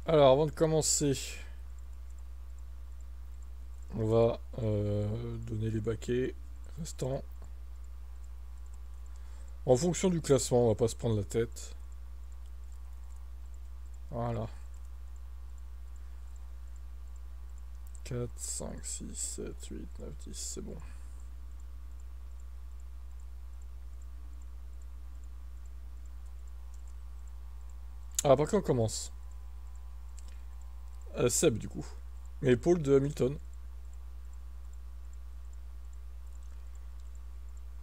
Alors, avant de commencer, on va donner les baquets restants. En fonction du classement, on va pas se prendre la tête. Voilà. 4, 5, 6, 7, 8, 9, 10, c'est bon. Ah, par quoi on commence? Seb, du coup. Mais Paul de Hamilton.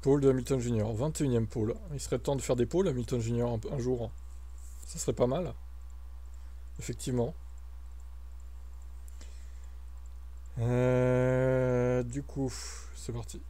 Paul de Hamilton Junior, 21 e pôle. Il serait temps de faire des pôles Hamilton Junior un jour. Ça serait pas mal. Effectivement. Du coup, c'est parti.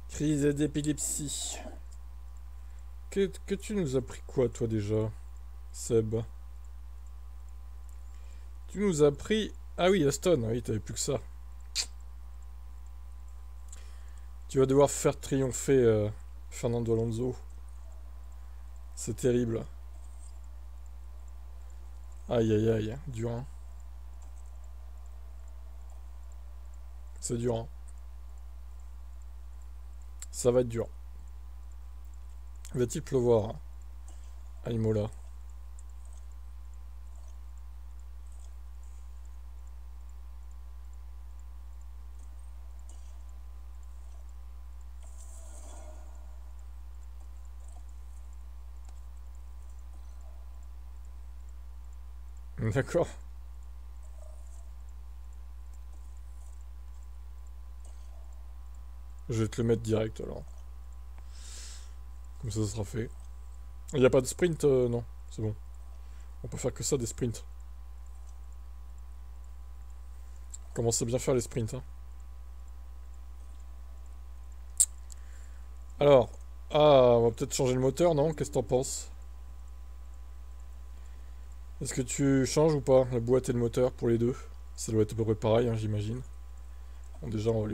Crise d'épilepsie. Que tu nous as pris quoi, toi, déjà, Seb? Tu nous as pris... Ah oui, Aston, oui, t'avais plus que ça. Tu vas devoir faire triompher Fernando Alonso. C'est terrible. Aïe, aïe, aïe, dur, hein. C'est dur, hein. Ça va être dur. Va-t-il pleuvoir, hein, à Imola? D'accord. Je vais te le mettre direct, alors. Comme ça sera fait. Il n'y a pas de sprint, non. C'est bon. On peut faire que ça, des sprints. Commence à bien faire les sprints, hein. Alors, on va peut-être changer le moteur, non? Qu'est-ce que t'en penses? Est-ce que tu changes ou pas la boîte et le moteur pour les deux? Ça doit être à peu près pareil, hein, j'imagine. Bon, déjà, on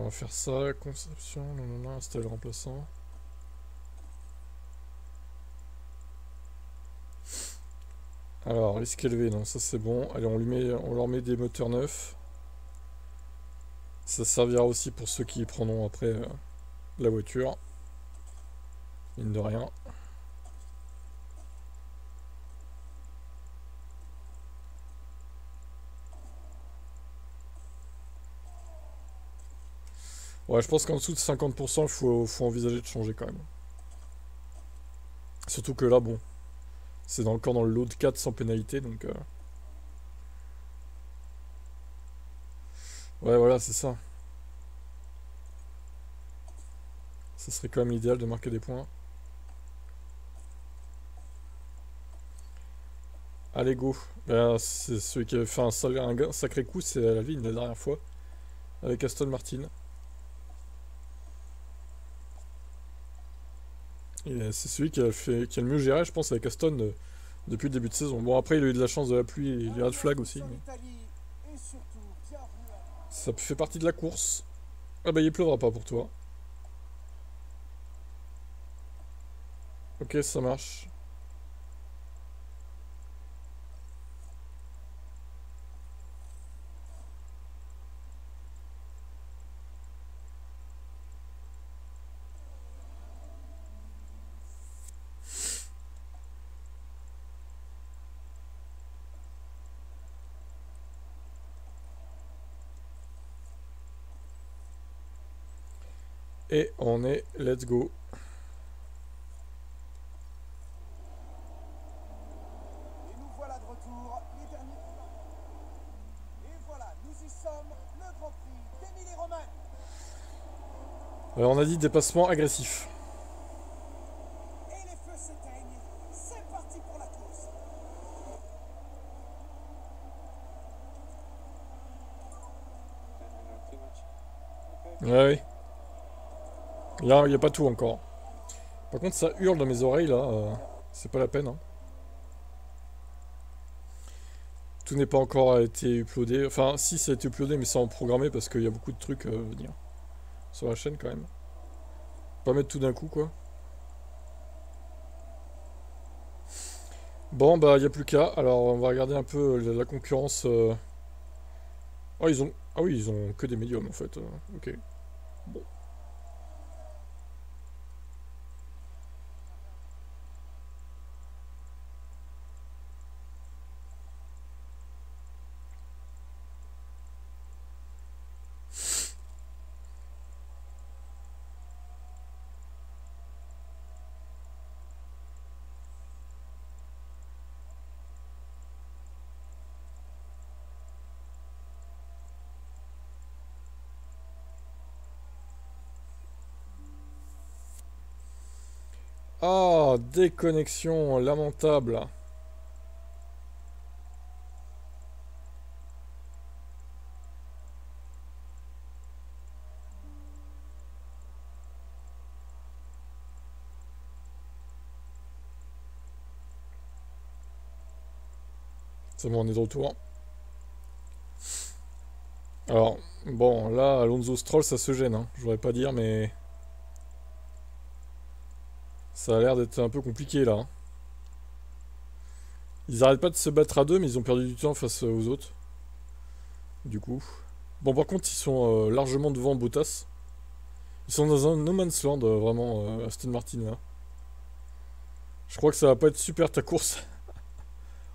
va faire ça, conception, non, non, non, installer le remplaçant. Alors, risque élevé, non, ça c'est bon. Allez, on leur met des moteurs neufs. Ça servira aussi pour ceux qui prendront après la voiture. Mine de rien. Ouais, je pense qu'en dessous de 50%, faut envisager de changer quand même. Surtout que là, bon, c'est encore dans le lot de 4 sans pénalité, donc... Ouais, voilà, c'est ça. Ça serait quand même idéal de marquer des points. Allez, go. C'est celui qui avait fait un sacré coup, c'est la ligne la dernière fois, avec Aston Martin. Et c'est celui qui a le mieux géré, je pense, avec Aston depuis le début de saison. Bon, après, il a eu de la chance de la pluie et les red flags aussi, mais ça fait partie de la course. Ah bah, il pleuvra pas pour toi. Ok, ça marche. Et on est let's go. Et nous voilà de retour, les derniers kilomètres. Et voilà, nous y sommes, le Grand Prix d'Émilie-Romagne. Alors, on a dit dépassement agressif. Et les feux s'éteignent. C'est parti pour la course. Too much. Okay. Ouais, il y a pas tout encore. Par contre, ça hurle dans mes oreilles, là. C'est pas la peine, hein. Tout n'est pas encore été uploadé. Enfin, si, ça a été uploadé, mais sans programmer, parce qu'il y a beaucoup de trucs à venir sur la chaîne, quand même. Pas mettre tout d'un coup, quoi. Bon, bah, il n'y a plus qu'à. Alors, on va regarder un peu la concurrence. Oh, ils ont... Ah oui, ils ont que des médiums, en fait. Ok. Bon. Ah, déconnexion lamentable. C'est bon, on est de retour. Alors, bon, là, Alonso Stroll, ça se gêne, hein. Je voudrais pas dire, mais... Ça a l'air d'être un peu compliqué, là, hein. Ils arrêtent pas de se battre à deux, mais ils ont perdu du temps face aux autres. Du coup. Bon, par contre, ils sont largement devant Bottas. Ils sont dans un no man's land, vraiment, Aston Martin, là. Je crois que ça va pas être super ta course.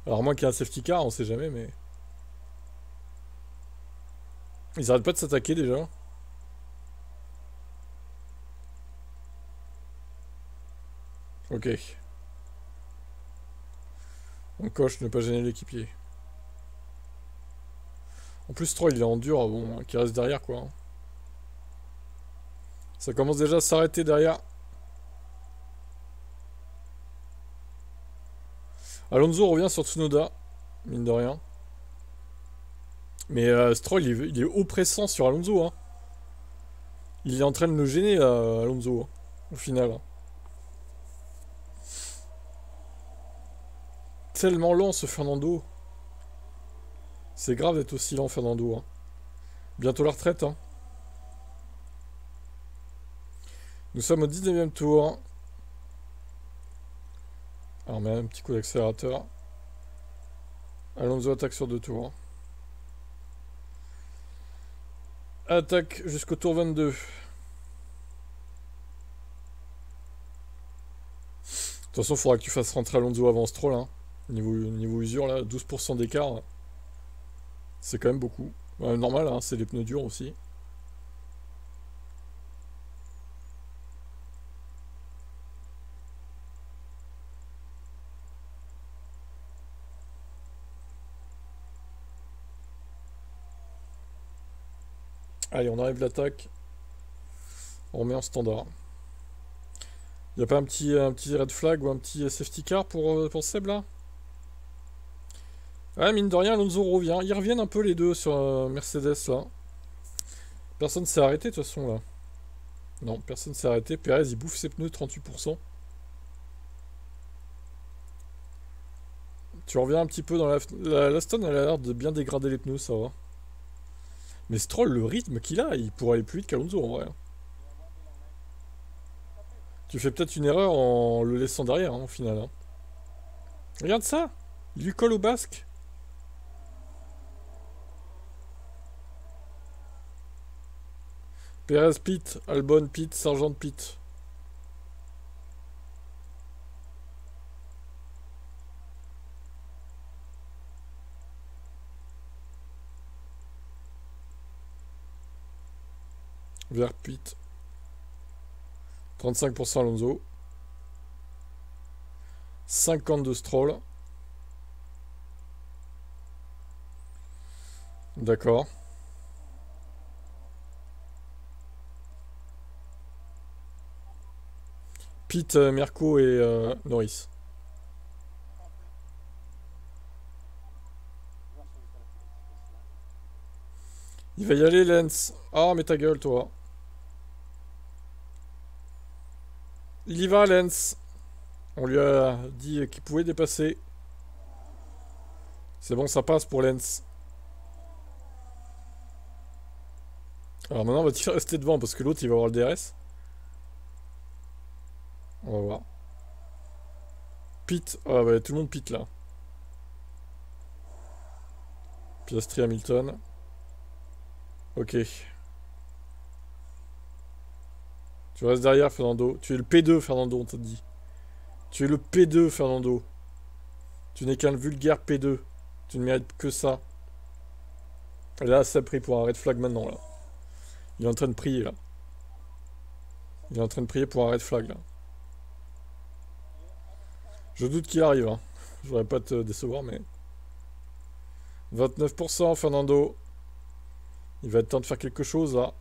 Alors, moins qu'il y ait un safety car, on sait jamais, mais... Ils arrêtent pas de s'attaquer, déjà. Ok. On coche, ne pas gêner l'équipier. En plus, 3 il est en dur, bon, qui reste derrière, quoi, hein. Ça commence déjà à s'arrêter derrière. Alonso revient sur Tsunoda, mine de rien. Mais Stroll, il est oppressant sur Alonso, hein. Il est en train de le gêner, là, Alonso, hein, au final, hein. Tellement lent, ce Fernando. C'est grave d'être aussi lent, Fernando, hein. Bientôt la retraite, hein. Nous sommes au 19e tour. Alors, on met un petit coup d'accélérateur. Alonso attaque sur 2 tours. Attaque jusqu'au tour 22. De toute façon, il faudra que tu fasses rentrer Alonso avant Stroll, hein. Niveau usure, là, 12% d'écart. C'est quand même beaucoup. Ouais, normal, hein, c'est les pneus durs aussi. Allez, on arrive l'attaque. On remet en standard. Y a pas un petit red flag ou un petit safety car pour Seb, là? Ouais, mine de rien, Alonso revient. Ils reviennent un peu les deux sur Mercedes, là. Personne s'est arrêté, de toute façon, là. Non, personne s'est arrêté. Perez, il bouffe ses pneus, 38%. Tu reviens un petit peu dans la Stone, elle a l'air de bien dégrader les pneus, ça va. Mais Stroll, le rythme qu'il a, il pourrait aller plus vite qu'Alonso, en vrai. Tu fais peut-être une erreur en le laissant derrière, hein, au final, hein. Regarde ça! Il lui colle au basque. Perez pit, Albon pit, Sargent pit. Vers pit. 35% Alonso. 52 Stroll. D'accord. Pete, Merco et Norris. Il va y aller, Lens. Ah, mais ta gueule, toi. Il y va, Lens. On lui a dit qu'il pouvait dépasser. C'est bon, ça passe pour Lens. Alors maintenant, va-t-il rester devant parce que l'autre, il va avoir le DRS? On va voir. Pit. Ah ouais, tout le monde pit là. Piastri, Hamilton. Ok. Tu restes derrière, Fernando. Tu es le P2, Fernando, on t'a dit. Tu es le P2, Fernando. Tu n'es qu'un vulgaire P2. Tu ne mérites que ça. Et là, ça a pris pour un red flag maintenant, là. Il est en train de prier, là. Il est en train de prier pour un red flag, là. Je doute qu'il arrive, hein. Je voudrais pas te décevoir, mais... 29%, Fernando. Il va être temps de faire quelque chose, là.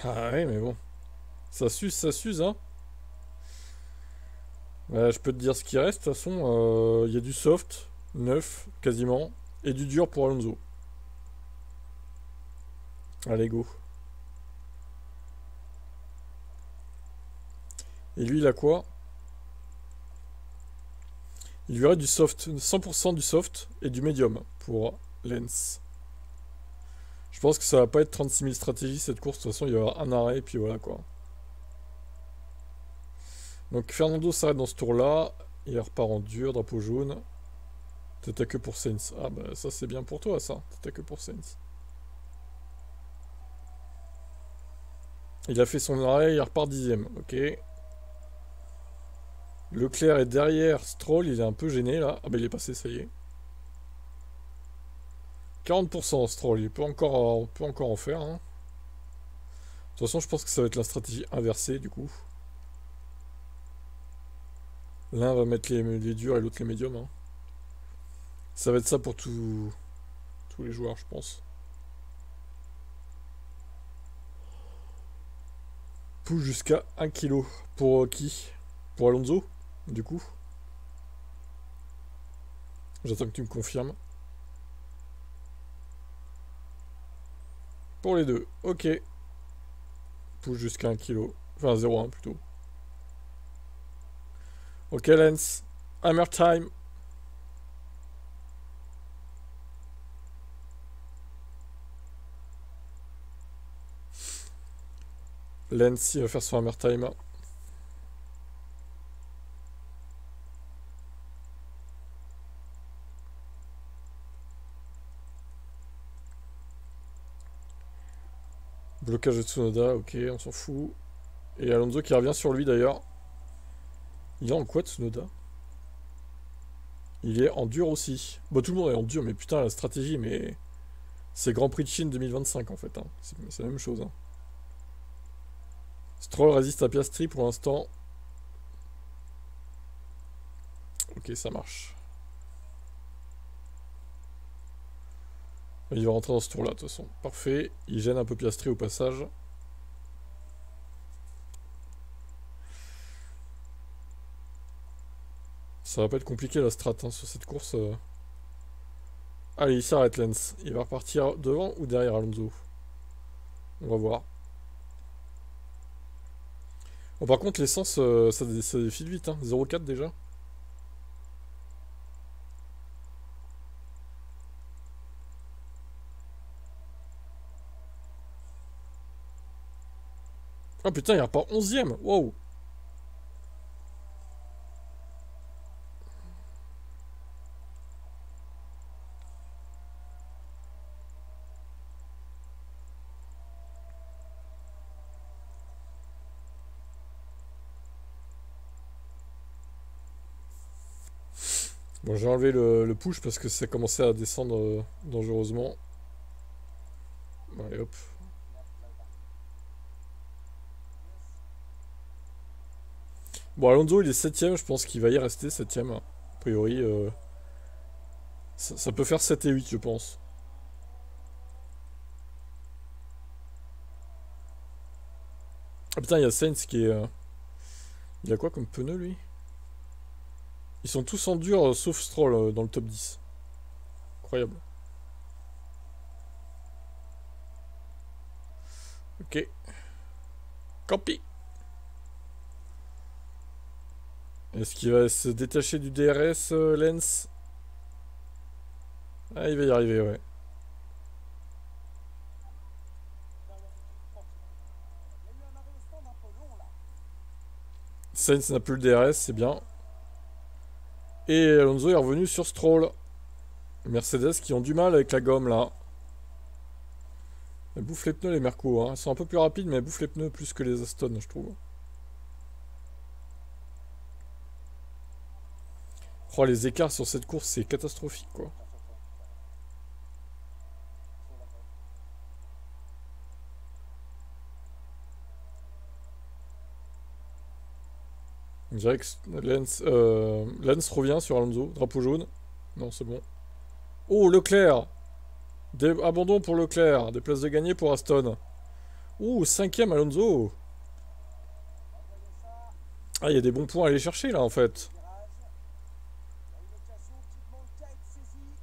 Ah ouais, mais bon. Ça s'use, hein. Je peux te dire ce qui reste, de toute façon. Il y a du soft, 9, quasiment. Et du dur pour Alonso. Allez, go. Et lui, il a quoi? Il lui aurait du soft, 100% du soft et du médium pour Lens. Je pense que ça va pas être 36 000 stratégies cette course. De toute façon, il y aura un arrêt et puis voilà quoi. Donc Fernando s'arrête dans ce tour-là. Il repart en dur, drapeau jaune. T'étais que pour Sainz. Ah bah ça c'est bien pour toi ça. T'étais que pour Sainz. Il a fait son arrêt, il repart 10ème. Ok. Leclerc est derrière Stroll, il est un peu gêné là. Ah bah il est passé, ça y est. 40% Stroll, on peut encore en faire. Hein. De toute façon, je pense que ça va être la stratégie inversée du coup. L'un va mettre les durs et l'autre les médiums. Hein. Ça va être ça pour tous les joueurs, je pense. Pousse jusqu'à 1 kg. Pour qui? Pour Alonso, du coup. J'attends que tu me confirmes. Pour les deux, ok. Pousse jusqu'à 1 kg. Enfin 0,1 plutôt. Ok Lens. Hammer time. Lens, il va faire son hammer time. Blocage de Tsunoda, ok, on s'en fout. Et Alonso qui revient sur lui d'ailleurs. Il est en quoi Tsunoda? Il est en dur aussi. Bon, tout le monde est en dur, mais putain, la stratégie, mais... C'est Grand Prix de Chine 2025 en fait. Hein. C'est la même chose. Hein. Stroll résiste à Piastri pour l'instant. Ok, ça marche. Il va rentrer dans ce tour-là, de toute façon. Parfait. Il gêne un peu Piastri au passage. Ça va pas être compliqué la strat hein, sur cette course. Allez, il s'arrête Lens. Il va repartir devant ou derrière Alonso? On va voir. Bon, par contre, l'essence, ça défile vite. Hein. 0,4 déjà. Oh putain, il repart 11ème. Wow. Bon, j'ai enlevé le push parce que ça commençait à descendre dangereusement. Allez hop. Bon, Alonso il est 7ème, je pense qu'il va y rester 7ème. A priori, ça peut faire 7 et 8, je pense. Ah putain, il y a Sainz qui est. Il a quoi comme pneu lui? Ils sont tous en dur sauf Stroll dans le top 10. Incroyable. Ok. Campi. Est-ce qu'il va se détacher du DRS, Lens? Ah, il va y arriver, ouais. Il y a eu un arrêt au stand un peu long là. Sainz n'a plus le DRS, c'est bien. Et Alonso est revenu sur Stroll. Mercedes qui ont du mal avec la gomme là. Elles bouffent les pneus les Merco, hein. Elles sont un peu plus rapides mais elles bouffent les pneus plus que les Aston je trouve. Oh, les écarts sur cette course c'est catastrophique quoi. On dirait que Lance revient sur Alonso. Drapeau jaune. Non, c'est bon. Oh, Leclerc! Abandon pour Leclerc. Des places de gagner pour Aston. Oh, cinquième Alonso. Ah, il y a des bons points à aller chercher là en fait.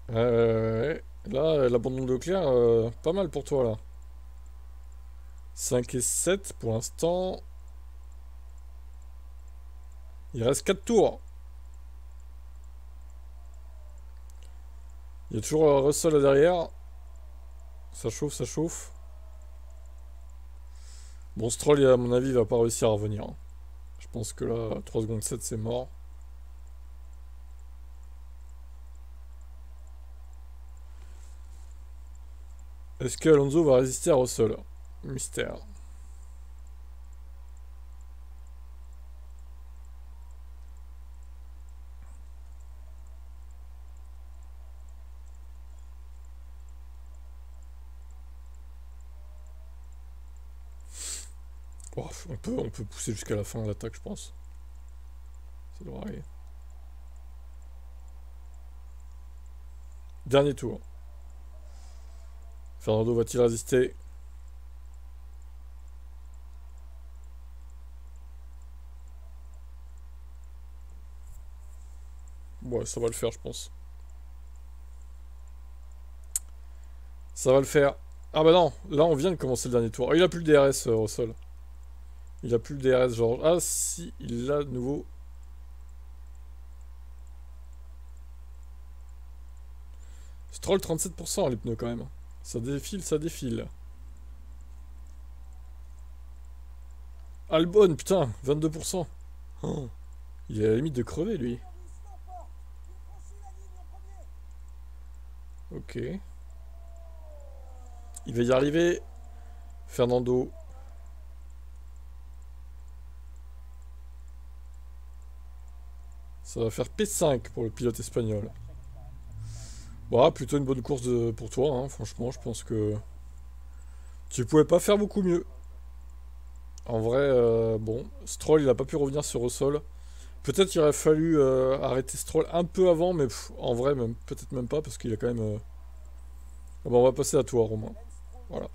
Là, l'abandon de Leclerc, pas mal pour toi là. 5 et 7 pour l'instant. Il reste 4 tours. Il y a toujours Russell là derrière. Ça chauffe, ça chauffe. Bon, Stroll, à mon avis, il va pas réussir à revenir. Je pense que là, 3 secondes 7, c'est mort. Est-ce que Alonso va résister à Russell? Mystère. Oh, on peut pousser jusqu'à la fin de l'attaque, je pense. Ça devrait aller. Dernier tour. Fernando va-t-il résister? Ouais, ça va le faire, je pense. Ça va le faire. Ah bah non, là on vient de commencer le dernier tour. Ah, il a plus le DRS, Russell. Il a plus le DRS, George. Ah si, il l'a de nouveau. Stroll 37% les pneus quand même. Ça défile, ça défile. Albon, putain, 22%. Oh, il est à la limite de crever lui. Ok. Il va y arriver. Fernando. Ça va faire P5 pour le pilote espagnol. Bon, plutôt une bonne course pour toi, hein. Franchement, je pense que tu pouvais pas faire beaucoup mieux. En vrai, bon, Stroll, il a pas pu revenir sur Russell. Peut-être qu'il aurait fallu arrêter Stroll un peu avant, mais en vrai, même peut-être même pas, parce qu'il a quand même... Ah bon, on va passer à toi, Romain. Voilà.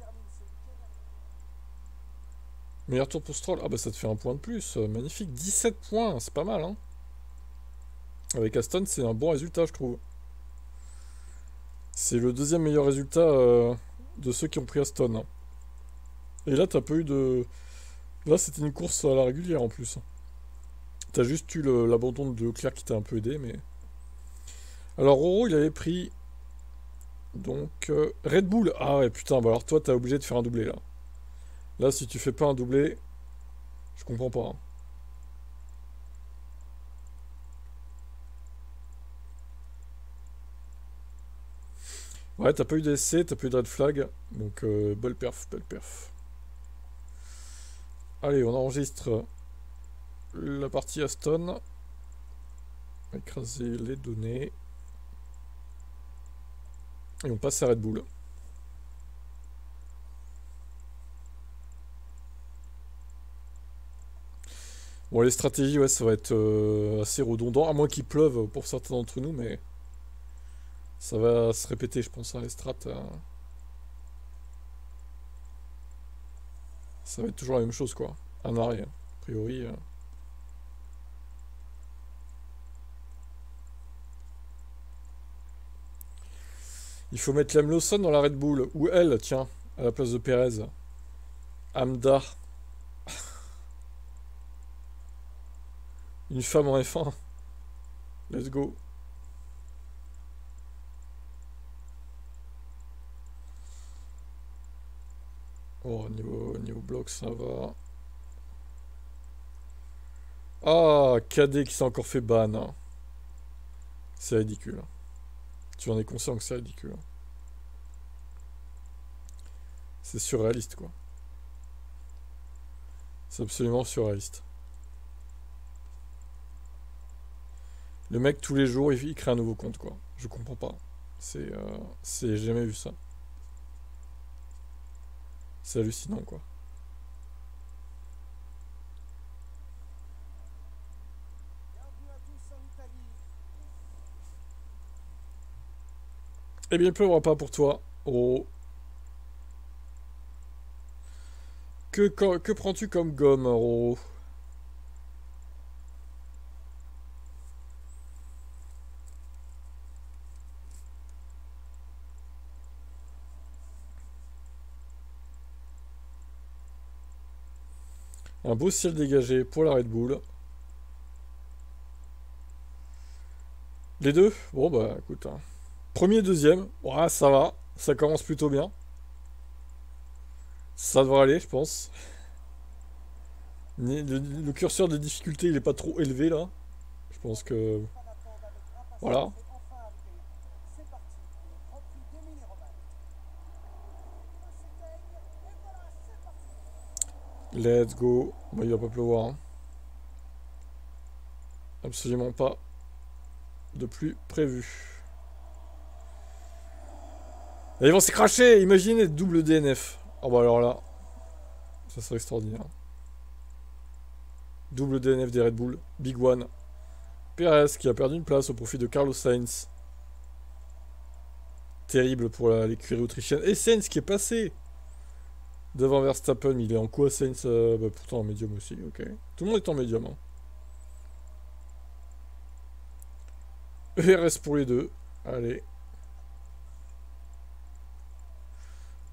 Meilleur tour pour Stroll. Ah bah ça te fait un point de plus. Magnifique. 17 points, c'est pas mal, hein. Avec Aston, c'est un bon résultat, je trouve. C'est le deuxième meilleur résultat de ceux qui ont pris Aston, hein. Et là, t'as pas eu de... Là, c'était une course à la régulière, en plus. T'as juste eu l'abandon de Leclerc qui t'a un peu aidé, mais... Alors, Roro, il avait pris... Donc, Red Bull. Ah ouais, putain, bah alors toi, t'as obligé de faire un doublé, là. Là, si tu fais pas un doublé, je comprends pas, hein. Ouais, t'as pas eu d'essai, t'as pas eu de red flag. Donc, belle perf, belle perf. Allez, on enregistre la partie Aston. On va écraser les données. Et on passe à Red Bull. Bon, les stratégies, ouais, ça va être assez redondant, à moins qu'il pleuve pour certains d'entre nous, mais ça va se répéter, je pense, hein, les strats. Ça va être toujours la même chose, quoi. Un arrêt, a priori. Il faut mettre Liam Lawson dans la Red Bull, ou elle, tiens, à la place de Perez. Amda. Une femme en F1. Let's go. Oh, niveau bloc, ça va. Ah, KD qui s'est encore fait ban. Hein. C'est ridicule. Tu en es conscient que c'est ridicule. C'est surréaliste, quoi. C'est absolument surréaliste. Le mec, tous les jours, il crée un nouveau compte, quoi. Je comprends pas. C'est jamais vu ça. C'est hallucinant, quoi. Bienvenue à tous en Italie. Eh bien, il pleuvra pas pour toi. Oh. Que prends-tu comme gomme, oh? Un beau ciel dégagé pour la Red Bull. Les deux? Bon, bah, écoute. Hein. Premier, deuxième. Ouais, ça va. Ça commence plutôt bien. Ça devrait aller, je pense. Le curseur de difficulté, il est pas trop élevé, là. Je pense que... Les fans attendent avec impatience Voilà. est enfin arrivé. C'est parti pour le Grand Prix d'Émilie-Romagne. Les feux s'éteignent et voilà, c'est parti. Let's go. Bah, il va pas pleuvoir. Hein. Absolument pas de plus prévu. Et ils vont se cracher. Imaginez double DNF. Oh bah alors là, ça serait extraordinaire. Double DNF des Red Bull. Big One. Perez qui a perdu une place au profit de Carlos Sainz. Terrible pour l'écurie autrichienne. Et Sainz qui est passé devant Verstappen. Il est en quoi Sainz bah, pourtant en médium aussi. Ok. Tout le monde est en médium. Hein. ERS pour les deux. Allez.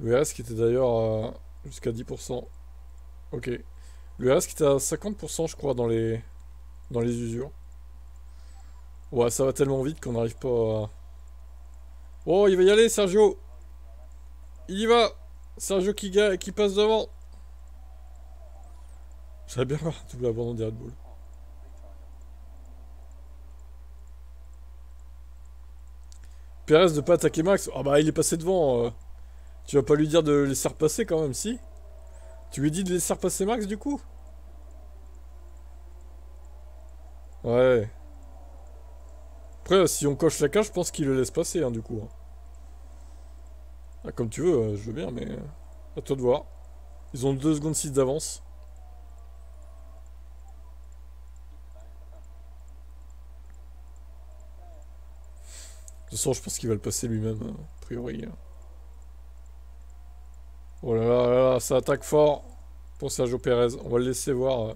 Le RS qui était d'ailleurs jusqu'à 10%. Ok. Le RS qui était à 50% je crois dans les usures. Ouais, ça va tellement vite qu'on n'arrive pas à... Oh, il va y aller Sergio. Il y va. Sergio qui passe devant. J'aurais bien voir double abandon des Red Bull. Perez de pas attaquer Max. Ah bah il est passé devant. Tu vas pas lui dire de laisser repasser quand même, si? Tu lui dis de laisser repasser Max du coup? Ouais. Après, si on coche la cage, je pense qu'il le laisse passer, hein, du coup. Hein. Ah, comme tu veux, je veux bien, mais... à toi de voir. Ils ont 2 secondes 6 d'avance. De toute façon, je pense qu'il va le passer lui-même, a priori. Hein. Oh là là là là, ça attaque fort pour Sergio Perez. On va le laisser voir.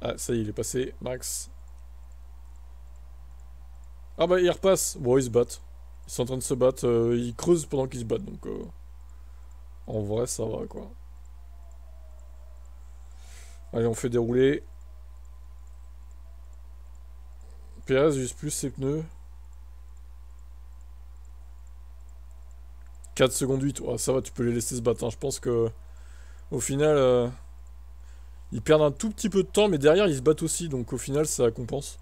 Ah, ça y est, il est passé. Max. Ah bah, il repasse. Bon, ils se battent. Ils sont en train de se battre. Ils creusent pendant qu'ils se battent, donc... en vrai, ça va, quoi. Allez, on fait dérouler. Perez use plus ses pneus. 4 secondes 8. Ouais, ça va, tu peux les laisser se battre. Hein. Je pense que... au final... ils perdent un tout petit peu de temps, mais derrière, ils se battent aussi. Donc au final, ça compense.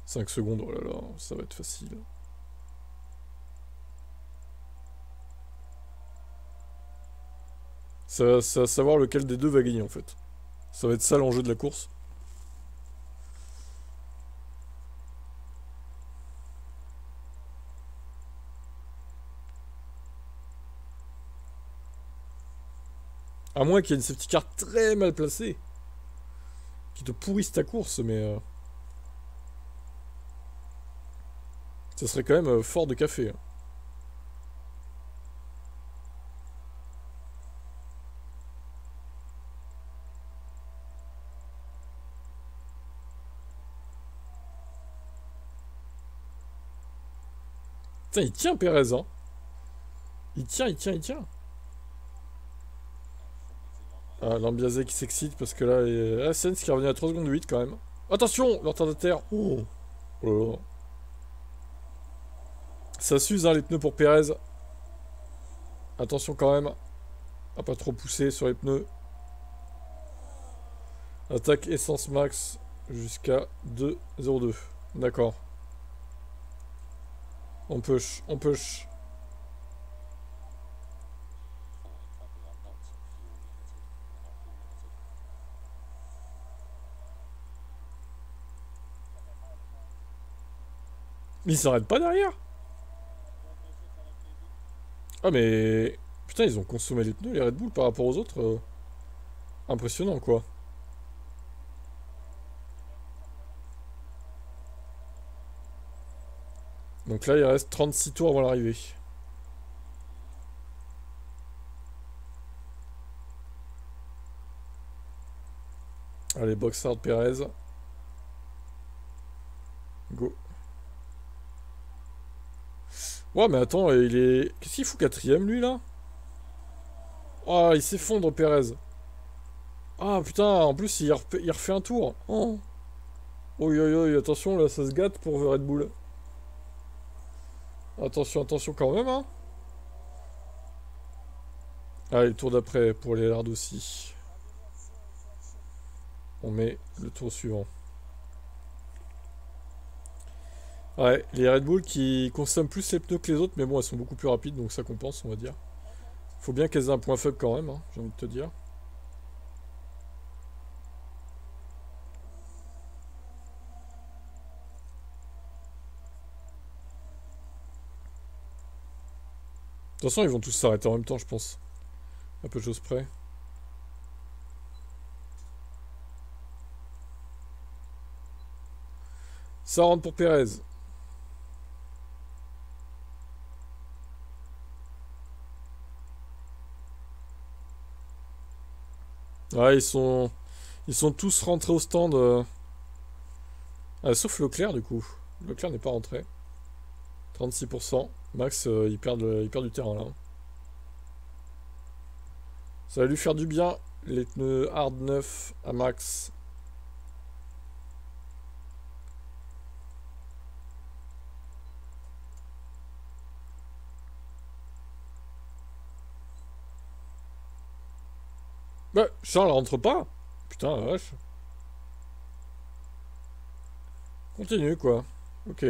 5 secondes, oh là là, ça va être facile. Ça va savoir lequel des deux va gagner, en fait. Ça va être ça l'enjeu de la course. À moins qu'il y ait une safety car très mal placée. Qui te pourrisse ta course, mais... ça serait quand même fort de café. Hein. Putain, il tient Perez, hein. Il tient, il tient, il tient. Ah, Lambiase qui s'excite parce que là, la Sens qui est revenu à 3 secondes 8 quand même. Attention, le retardataire. Oh. Oh là là. Ça s'use hein, les pneus pour Pérez. Attention quand même. À pas trop pousser sur les pneus. Attaque essence max jusqu'à 2,02. D'accord. On push, on push. Mais ils s'arrêtent pas derrière. Ah mais... Putain, ils ont consommé les pneus, les Red Bull, par rapport aux autres. Impressionnant, quoi. Donc là, il reste 36 tours avant l'arrivée. Allez, Boxhard, Pérez. Go. Ouais, mais attends, il est... Qu'est-ce qu'il fout quatrième, lui, là? Oh, il s'effondre, Pérez. Ah, putain, en plus, il refait un tour. Oh. Oi, oi, oi, attention, là, ça se gâte pour Red Bull. Attention, attention quand même, hein. Allez, le tour d'après pour les lards aussi. On met le tour suivant. Ouais, les Red Bull qui consomment plus les pneus que les autres, mais bon, elles sont beaucoup plus rapides, donc ça compense, on va dire. Faut bien qu'elles aient un point faible quand même, hein, j'ai envie de te dire. De toute façon, ils vont tous s'arrêter en même temps, je pense. À peu de choses près. Ça rentre pour Pérez. Ouais, ils sont tous rentrés au stand. Ah, sauf Leclerc, du coup. Leclerc n'est pas rentré. 36%. Max, il perd du terrain, là. Ça va lui faire du bien. Les pneus hard 9 à Max. Bah, Charles rentre pas. Putain, la vache. Continue, quoi. Ok.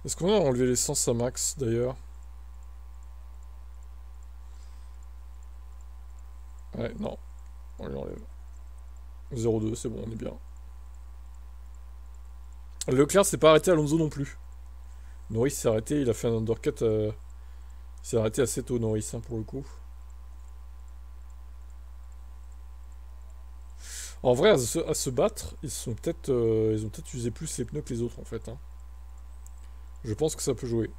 Est-ce qu'on a enlevé l'essence à Max, d'ailleurs? Ouais, non. On lui enlève. 0,2, c'est bon, on est bien. Leclerc s'est pas arrêté à Alonso non plus. Norris s'est arrêté, il a fait un undercut. Il s'est arrêté assez tôt, Norris, hein, pour le coup. En vrai, à se battre, ils ont peut-être usé plus les pneus que les autres, en fait. Hein. Je pense que ça peut jouer.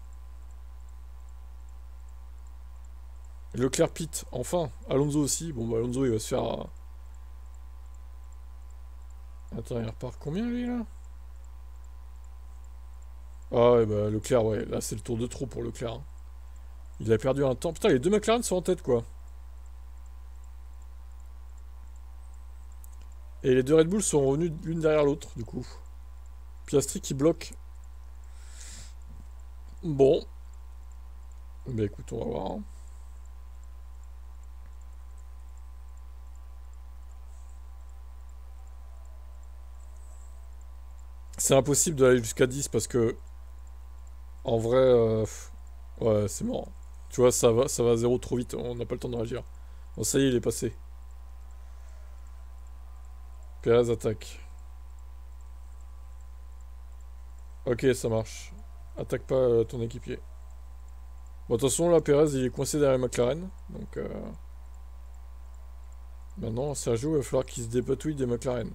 Leclerc pit, enfin. Alonso aussi. Bon, bah, Alonso, il va se faire... Attends, il repart combien, lui, là? Ah ouais, bah, Leclerc, ouais. Là, c'est le tour de trop pour Leclerc. Hein. Il a perdu un temps. Putain, les deux McLaren sont en tête, quoi. Et les deux Red Bull sont revenus l'une derrière l'autre, du coup. Piastri qui bloque. Bon. Bah écoute, on va voir. Hein. C'est impossible d'aller jusqu'à 10 parce que... En vrai... ouais, c'est mort. Tu vois, ça va à 0 trop vite. On n'a pas le temps de réagir. Bon, ça y est, il est passé. Perez attaque. Ok, ça marche. Attaque pas ton équipier. Bon, de toute façon, là, Perez, il est coincé derrière McLaren. Donc, maintenant, Sergio, il va falloir qu'il se dépatouille des McLaren.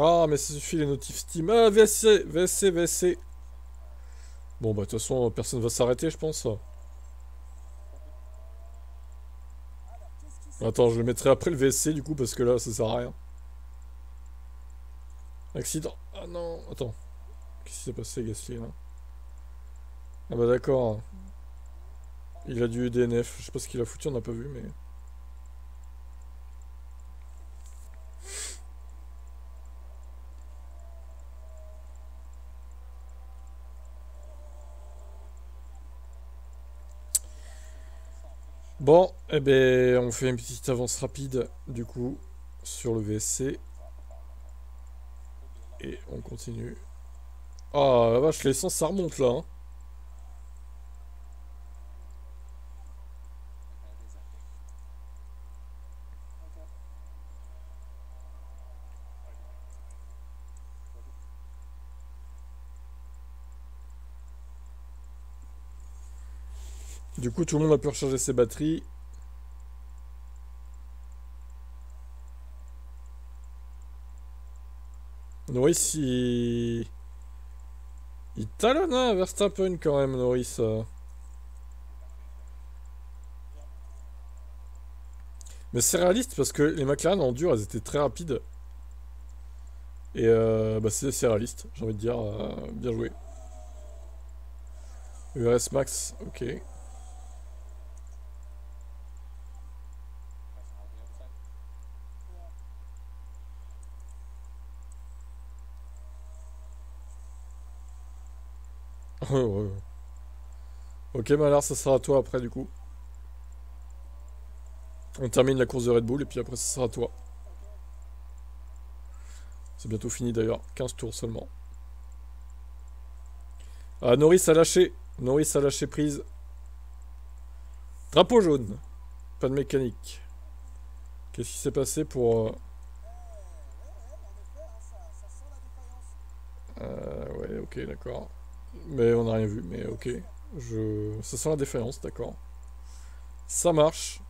Ah, mais ça suffit les notifs Steam. Ah, VSC, VSC, VSC. Bon, bah, de toute façon, personne va s'arrêter, je pense. Alors, qu'est-ce qui s'est Attends, je passé? le mettrai après le VSC, du coup, parce que là, ça sert à rien. Accident. Ah non, attends. Qu'est-ce qui s'est passé, Gasly, là? Ah bah d'accord. Il a du EDNF. Je sais pas ce qu'il a foutu, on n'a pas vu, mais... Bon, eh ben, on fait une petite avance rapide, du coup, sur le VSC. Et on continue. Ah, la vache, l'essence, ça remonte, là, hein. Du coup, tout le monde a pu recharger ses batteries. Norris, il talonne, hein, Verstappen, quand même, Norris. Mais c'est réaliste, parce que les McLaren en dur, elles étaient très rapides. Et bah, c'est réaliste, j'ai envie de dire. Bien joué. ERS Max, ok. Ouais, ouais. Ok, Malard, ça sera à toi après, du coup. On termine la course de Red Bull, et puis après, ça sera à toi. C'est bientôt fini, d'ailleurs. 15 tours seulement. Ah, Norris a lâché. Norris a lâché prise. Drapeau jaune. Pas de mécanique. Qu'est-ce qui s'est passé pour... Ouais, en effet, hein, ça sent la défaillance. Ouais, ok, d'accord. Mais on n'a rien vu, mais ok. Ça sent la défaillance, d'accord. Ça marche.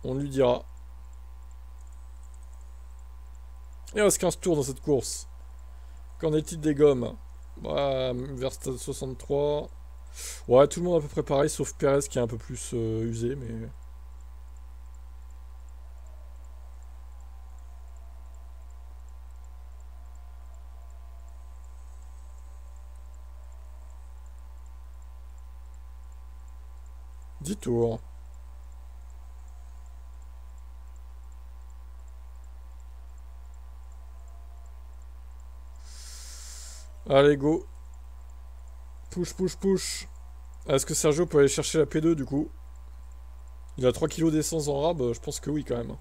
On lui dira. Il reste 15 tours dans cette course. Qu'en est-il des gommes? Ouais, vers stade 63. Ouais, tout le monde à peu près pareil, sauf Perez qui est un peu plus usé, mais... 10 tours. Allez, go. Push, push, push. Est-ce que Sergio peut aller chercher la P2 du coup? Il a 3 kilos d'essence en rab, je pense que oui quand même.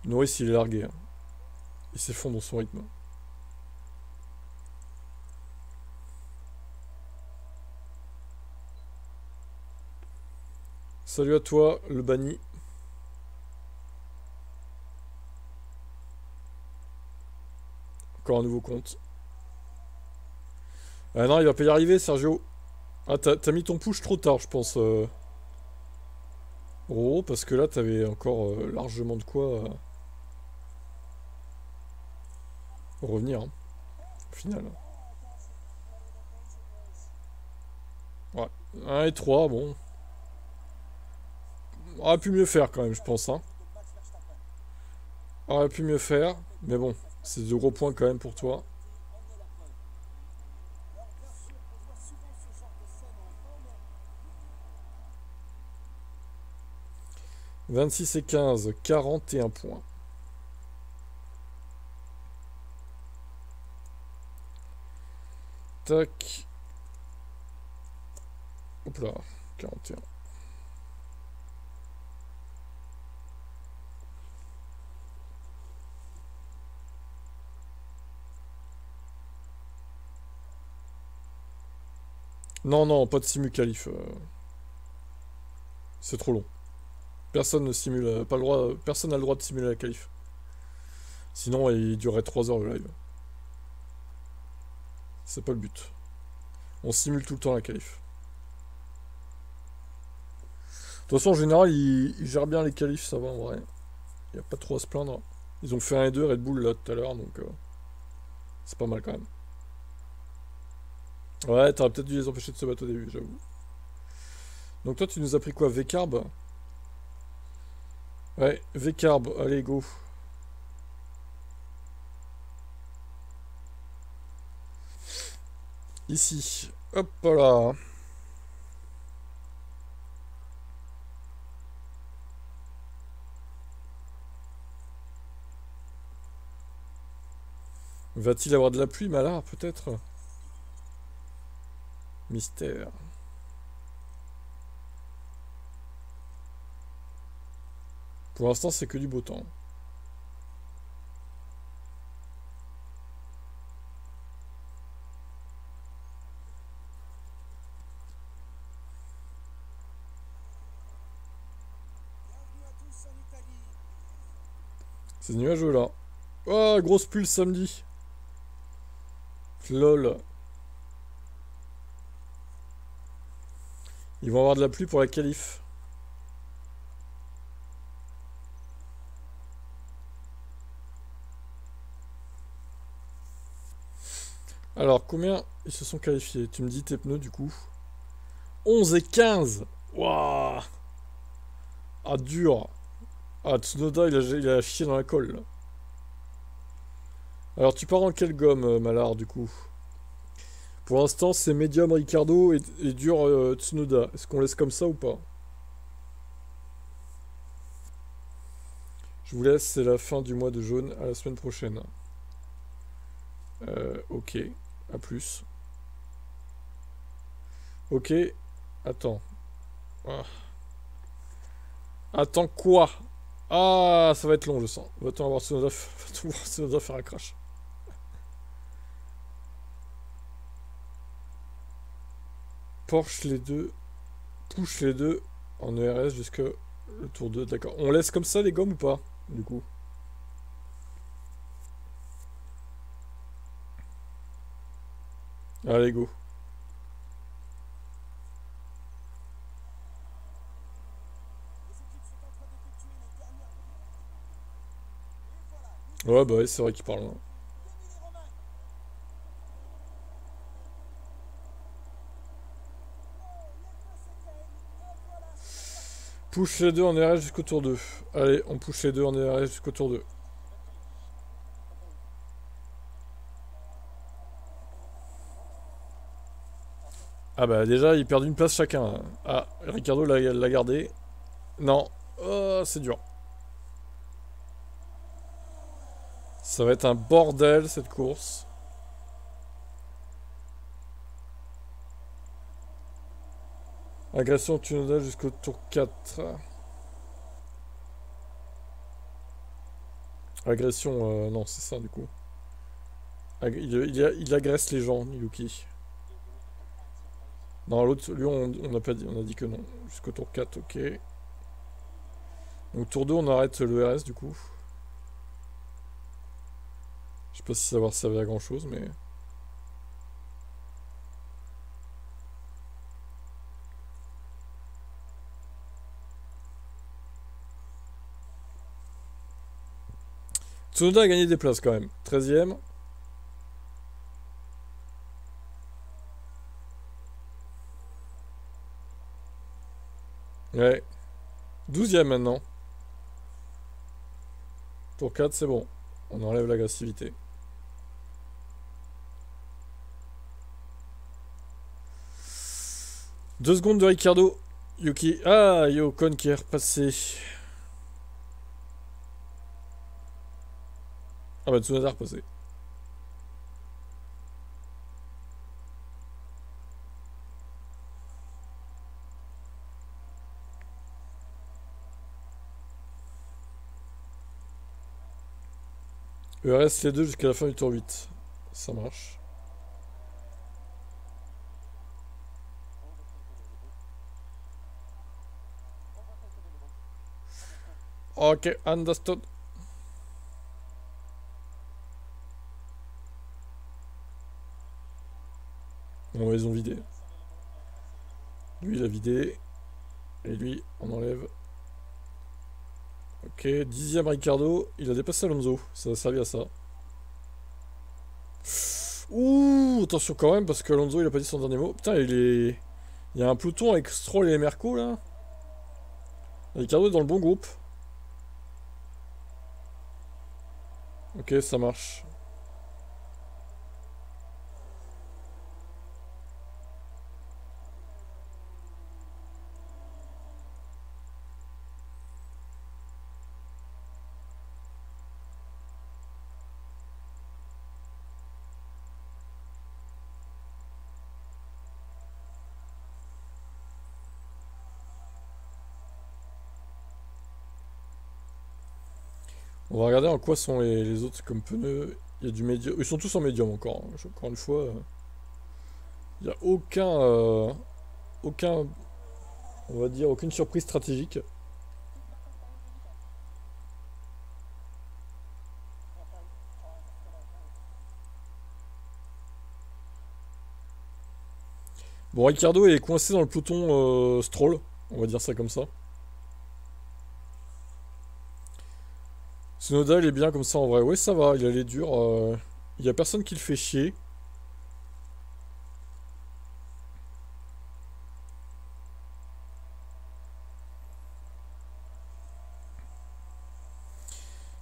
Norris il est largué, hein. Il s'effondre dans son rythme. Salut à toi, le banni. Encore un nouveau compte. Ah non, il va pas y arriver, Sergio. Ah, t'as mis ton push trop tard, je pense. Oh, parce que là, t'avais encore largement de quoi revenir, hein, au final. Ouais. 1 et 3, bon. On aurait pu mieux faire quand même, je pense, hein. De Max Verstappen. On aurait pu mieux faire, mais bon, c'est de gros points quand même pour toi. En est la preuve. Alors, bien sûr, on voit souvent ce genre de scène en F1, mais 26 et 15, 41 points. Tac. Hop là, 41. Non, non, pas de simu qualif. C'est trop long. Personne ne simule, pas le droit, personne n'a le droit de simuler la qualif. Sinon, il durerait 3 heures le live. C'est pas le but. On simule tout le temps la qualif. De toute façon, en général, il gère bien les qualifs, ça va en vrai. Il n'y a pas trop à se plaindre. Ils ont fait 1 et 2 Red Bull là tout à l'heure, donc c'est pas mal quand même. Ouais, t'aurais peut-être dû les empêcher de se battre au début, j'avoue. Donc toi, tu nous as pris quoi? V-Carb? Ouais, V-Carb, allez, go. Ici, hop là. Va-t-il avoir de la pluie, Malar, peut-être? Mystère. Pour l'instant, c'est que du beau temps. Bienvenue à tous en Italie. C'est nuageux là. Oh, grosse pulse samedi. Lol. Ils vont avoir de la pluie pour la qualif. Alors, combien ils se sont qualifiés? Tu me dis tes pneus du coup. 11 et 15. Waouh. Ah, dur. Ah, Tsunoda, il a chié dans la colle, là. Alors, tu pars en quelle gomme, Malard, du coup? Pour l'instant, c'est médium Ricardo et dur Tsunoda. Est-ce qu'on laisse comme ça ou pas? Je vous laisse, c'est la fin du mois de jaune. À la semaine prochaine. Ok. À plus. Ok. Attends. Ah. Attends quoi? Ah, ça va être long, je sens. Va-t-on avoir Tsunoda, va-t-on voir Tsunoda faire un crash? Porsche les deux. Push les deux en ERS jusqu'à le tour 2. D'accord. On laisse comme ça les gommes ou pas? Du coup. Allez, go. Les équipes sont en train d'effectuer les dernières. Et voilà, Ouais, bah ouais, c'est vrai qu'il parle, hein. l'Émilie Romagne. Oh, les pneus s'éteignent. Et voilà, c'est parti. Push les deux en ERS jusqu'au tour 2. Allez, on push les deux en ERS jusqu'au tour 2. Ah bah déjà, ils perdent une place chacun, hein. Ah, Ricardo l'a gardé. Non. Oh, c'est dur. Ça va être un bordel cette course. Agression Tsunoda jusqu'au tour 4. Agression, non, c'est ça du coup. Il agresse les gens, Yuki. Non, l'autre, lui, on n'a pas dit, on a dit que non. Jusqu'au tour 4, ok. Donc tour 2, on arrête le RS du coup. Je sais pas si ça va servir à grand chose, mais. Tsunoda a gagné des places quand même. 13ème. Ouais. 12ème maintenant. Tour 4, c'est bon. On enlève l'agressivité. Deux secondes de Ricardo. Yuki. Ah, Yocon qui est repassé. Ah bah Tsunoda est repassé. ERS les deux jusqu'à la fin du tour 8. Ça marche. Ok, understood. Bon, ils ont vidé. Lui, il a vidé. Et lui, on enlève. Ok, 10e Ricardo, il a dépassé Alonso, ça a servi à ça. Ouh, attention quand même, parce que Alonso il a pas dit son dernier mot. Putain, il est... Il y a un peloton avec Stroll et Merco là. Ricardo est dans le bon groupe. Ok, ça marche. On va regarder en quoi sont les autres comme pneus. Il y a du médium. Ils sont tous en médium encore, hein. Encore une fois. Il n'y a aucun. On va dire aucune surprise stratégique. Bon, Ricardo est coincé dans le peloton Stroll. On va dire ça comme ça. Tsunoda, il est bien comme ça en vrai. Ouais, ça va, il a les durs. Il y a personne qui le fait chier.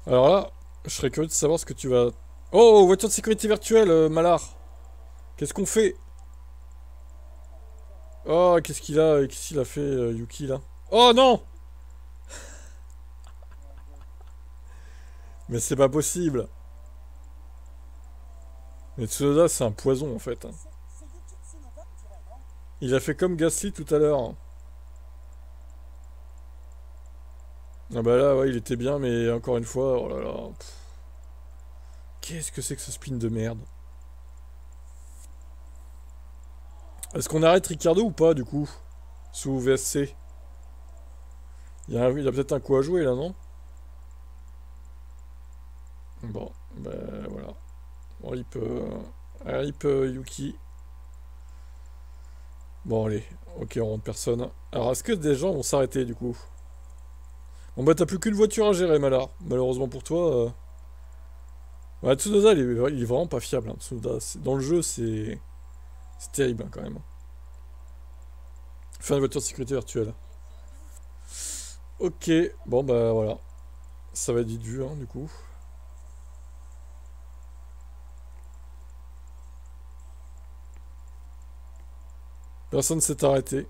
Alors là, je serais curieux de savoir ce que tu vas... Oh, voiture de sécurité virtuelle, Malard. Qu'est-ce qu'on fait? Oh, qu'est-ce qu'il a fait, Yuki, là? Oh, non! Mais c'est pas possible. Mais Tsunoda, c'est un poison, en fait, hein. C'est Yuki Tsunoda, on dirait, non? Il a fait comme Gasly tout à l'heure, hein. Ah bah là, ouais, il était bien, mais encore une fois, oh là là. Qu'est-ce que c'est que ce spin de merde? Est-ce qu'on arrête Ricardo ou pas, du coup? Sous VSC. Il y a peut-être un coup à jouer, là, non? Bon, ben voilà. Rip Yuki. Bon, allez. Ok, on rentre personne. Alors, est-ce que des gens vont s'arrêter, du coup? Bon, bah, t'as plus qu'une voiture à gérer, Malard. Malheureusement pour toi. Ouais, Tsunoda, il est vraiment pas fiable, hein, Tsunoda. Dans le jeu, c'est terrible, hein, quand même. Fin de voiture de sécurité virtuelle. Ok, bon, bah, voilà. Ça va être vite vu, hein, du coup. Personne s'est arrêté.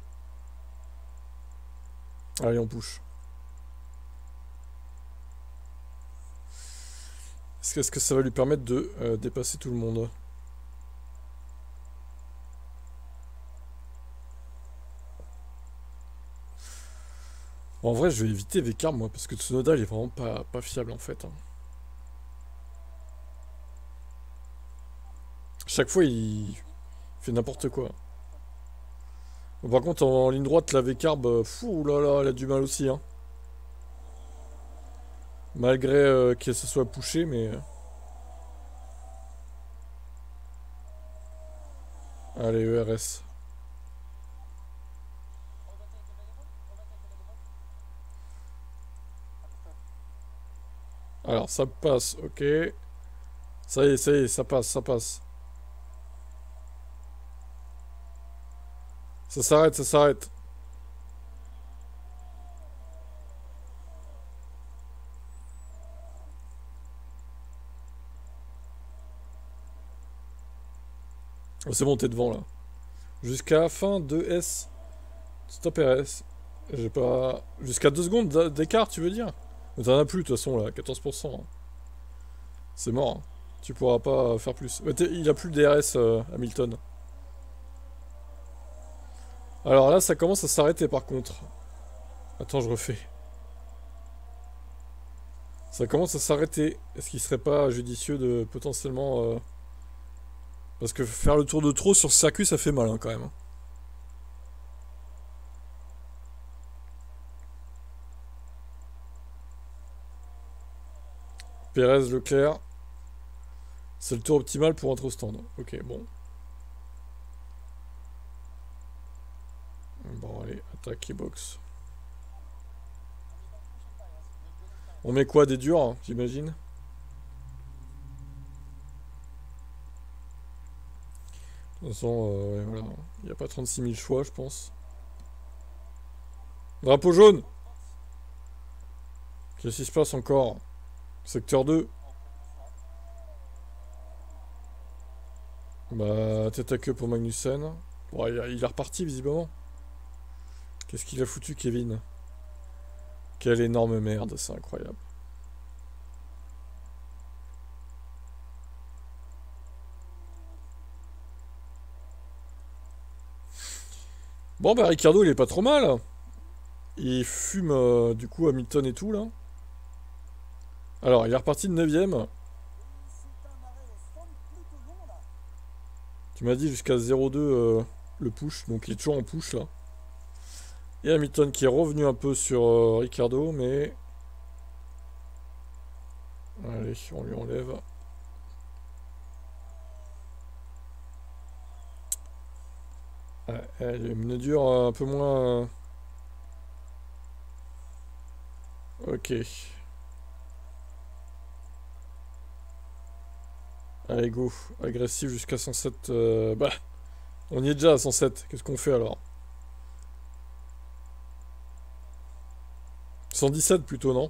Allez, on push. Est-ce que ça va lui permettre de dépasser tout le monde? En vrai, je vais éviter Vekar, moi, parce que Tsunoda, il est vraiment pas fiable, en fait, hein. Chaque fois, il fait n'importe quoi. Bon, par contre, en ligne droite, la Vcarb, fou là là, elle a du mal aussi, hein. Malgré que ça soit pushé, mais... Allez, ERS. Alors, ça passe, ok. Ça y est, ça passe, ça passe. Ça s'arrête, ça s'arrête. Oh, c'est bon, t'es devant, là. Jusqu'à fin 2S. Stop RS. J'ai pas... Jusqu'à 2 secondes d'écart, tu veux dire? Mais t'en as plus, de toute façon, là, 14%, hein. C'est mort, hein. Tu pourras pas faire plus. Ouais, il a plus de DRS, Hamilton. Alors là, ça commence à s'arrêter, par contre. Attends, je refais. Ça commence à s'arrêter. Est-ce qu'il serait pas judicieux de potentiellement... Parce que faire le tour de trop sur ce circuit, ça fait mal, hein, quand même, hein. Pérez, Leclerc. C'est le tour optimal pour entrer au stand. Ok, bon. Bon, allez, attaque et boxe. On met quoi, des durs, hein, j'imagine? De toute façon, ouais, voilà. Il n'y a pas 36 000 choix, je pense. Drapeau jaune! Qu'est-ce qui se passe encore? Secteur 2. Bah, tête à queue pour Magnussen. Bon, il est reparti, visiblement. Qu'est-ce qu'il a foutu, Kevin? Quelle énorme merde, c'est incroyable. Bon, bah, Ricardo, il est pas trop mal. Il fume, du coup, Hamilton et tout, là. Alors, il est reparti de 9ème. C'est un arrêt au stand plutôt long là. Tu m'as dit jusqu'à 0,2 le push, donc il est toujours en push, là. Et Hamilton qui est revenu un peu sur Ricardo, mais... Allez, on lui enlève. Ouais, une dure un peu moins... Ok. Allez, go. Agressif jusqu'à 107. Bah, on y est déjà à 107. Qu'est-ce qu'on fait alors? 117 plutôt, non?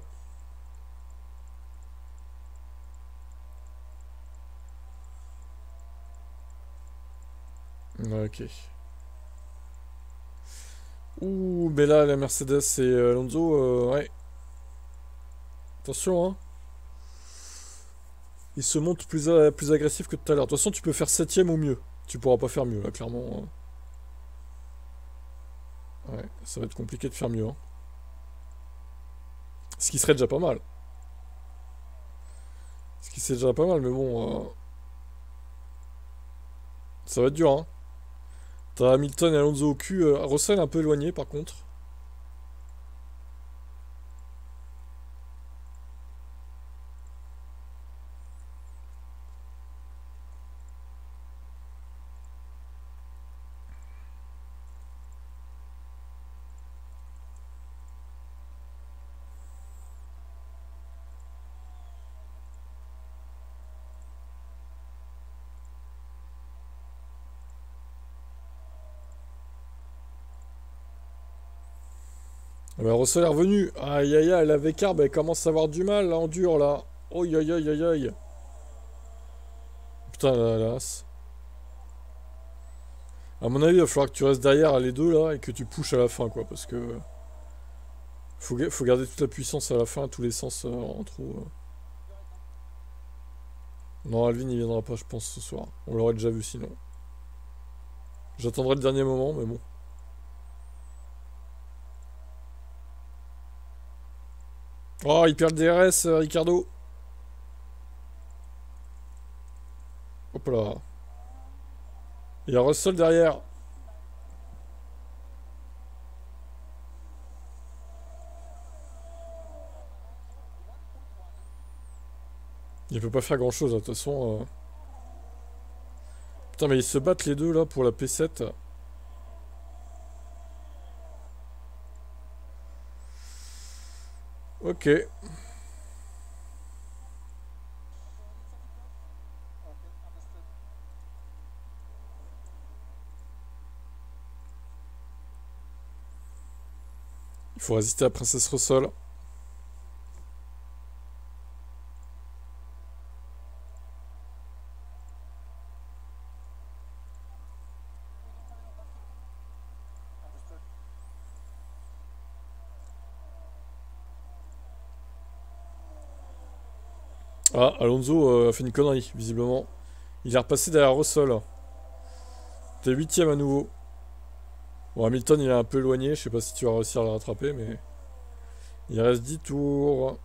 Ok. Ouh, mais là, la Mercedes et Alonso, ouais. Attention, hein. Ils se montrent plus agressifs que tout à l'heure. De toute façon, tu peux faire 7ème au mieux. Tu pourras pas faire mieux, là, clairement, hein. Ouais, ça va être compliqué de faire mieux, hein. Ce qui serait déjà pas mal. Ce qui serait déjà pas mal, mais bon... ça va être dur, hein. T'as Hamilton et Alonso au cul. Russell un peu éloigné, par contre. Ah bah, Russell est revenu. Aïe aïe aïe, la V-Carb, elle commence à avoir du mal, là, en dur, là. Aïe aïe aïe aïe aïe. Putain, la as. À mon avis, il va falloir que tu restes derrière les deux, là, et que tu pushes à la fin, quoi, parce que... Faut garder toute la puissance à la fin, tous les sens en trop. Non, Alvin, il viendra pas, je pense, ce soir. On l'aurait déjà vu, sinon. J'attendrai le dernier moment, mais bon. Oh, il perd le DRS, Ricardo. Hop là. Il y a Russell derrière. Il peut pas faire grand chose, de toute façon. Putain, mais ils se battent les deux là pour la P7. Ok. Il faut résister à Princesse Russell. Ah, Alonso a fait une connerie, visiblement. Il est repassé derrière Russell. T'es 8ème à nouveau. Bon, Hamilton, il est un peu éloigné. Je sais pas si tu vas réussir à le rattraper, mais... Il reste 10 tours.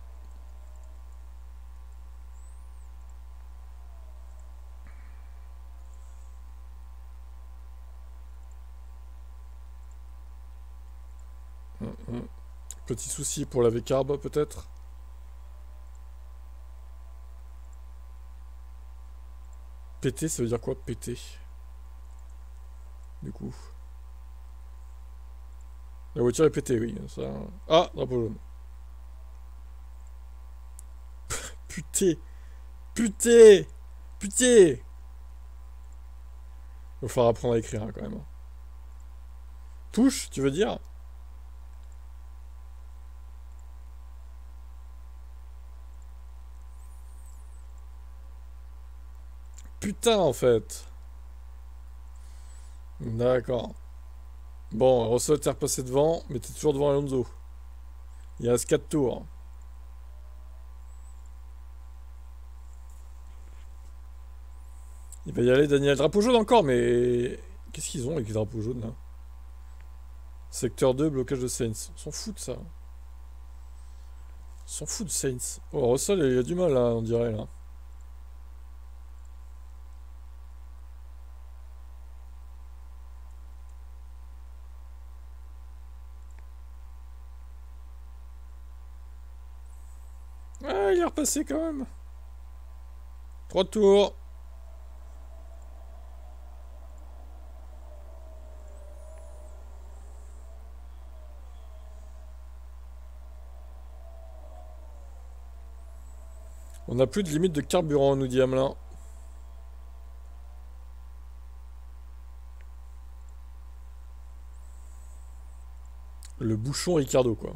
Petit souci pour la V-Carb, peut-être. Péter, ça veut dire quoi, péter? Du coup. La voiture est pétée, oui. Ça... Ah, drapeau jaune. Putain. Putain. Putain. Il va falloir apprendre à écrire hein, quand même. Push, tu veux dire? Putain en fait. D'accord. Bon, Russell t'es repassé devant, mais t'es toujours devant Alonso. Il reste 4 tours. Il va y aller Daniel. Drapeau jaune encore, mais... Qu'est-ce qu'ils ont avec les drapeaux jaunes là? Secteur 2, blocage de Saints. On s'en fout de ça. On s'en fout de Saints. Oh, Russell il a du mal là, on dirait là. Ah, il est repassé quand même. 3 tours. On n'a plus de limite de carburant, nous dit Hamelin. Le bouchon Ricardo, quoi.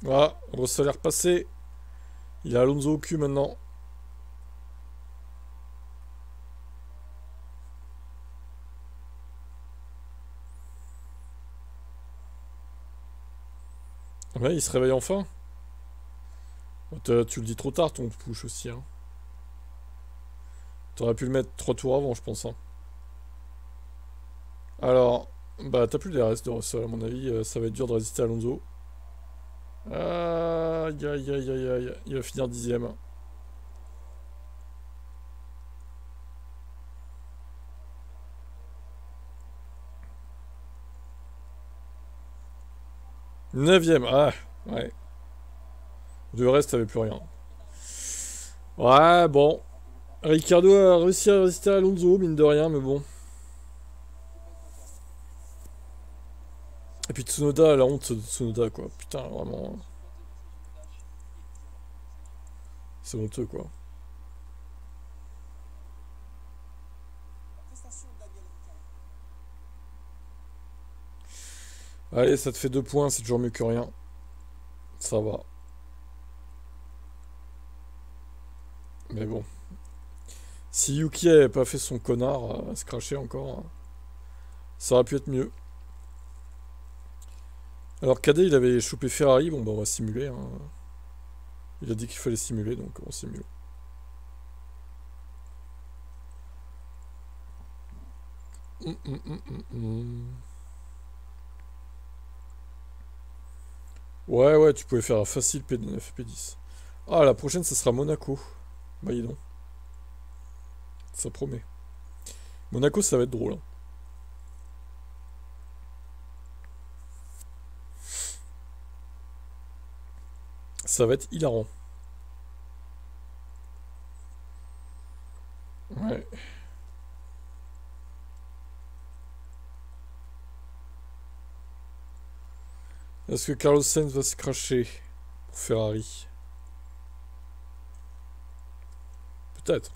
Voilà, Russell est repassé. Il a Alonso au cul maintenant. Ouais, il se réveille enfin. Tu le dis trop tard, ton push aussi. Hein. T'aurais pu le mettre 3 tours avant, je pense. Hein. Alors, bah t'as plus les restes de Russell, à mon avis. Ça va être dur de résister à Alonso. Aïe, aïe, aïe, aïe, aïe. Il va finir 10ème. Neuvième, ah, ouais. Le reste, t'avais plus rien. Ouais, bon. Ricardo a réussi à résister à Alonso, mine de rien, mais bon. Et puis Tsunoda, la honte de Tsunoda, quoi. Putain, vraiment. C'est honteux, quoi. La prestation de Daniel Ricciardo. Allez, ça te fait 2 points, c'est toujours mieux que rien. Ça va. Mais bon. Si Yuki avait pas fait son connard à se cracher encore, ça aurait pu être mieux. Alors Cadet, il avait chopé Ferrari, bon bah on va simuler. Hein. Il a dit qu'il fallait simuler, donc on simule. Ouais, ouais, tu pouvais faire un facile P9, P10. Ah, la prochaine, ça sera Monaco. Bah, dis donc. Ça promet. Monaco, ça va être drôle. Hein. Ça va être hilarant. Ouais. Est-ce que Carlos Sainz va se cracher pour Ferrari? Peut-être.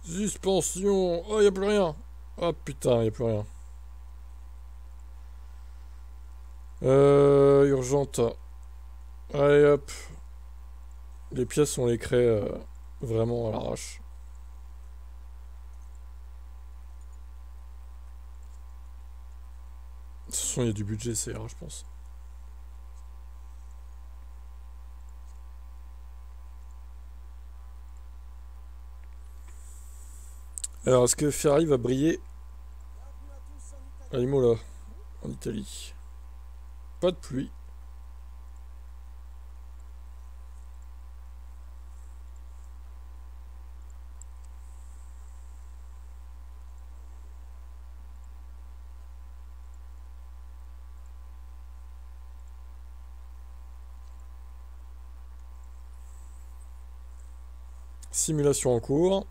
Suspension. Oh, y a plus rien. Oh putain, y a plus rien. Urgente. Allez hop. Les pièces, on les crée vraiment à l'arrache. De toute façon, il y a du budget, CR, je pense. Alors, est-ce que Ferrari va briller Bienvenue à tous en à Italie. Imola, en Italie? Pas de pluie. Simulation en cours.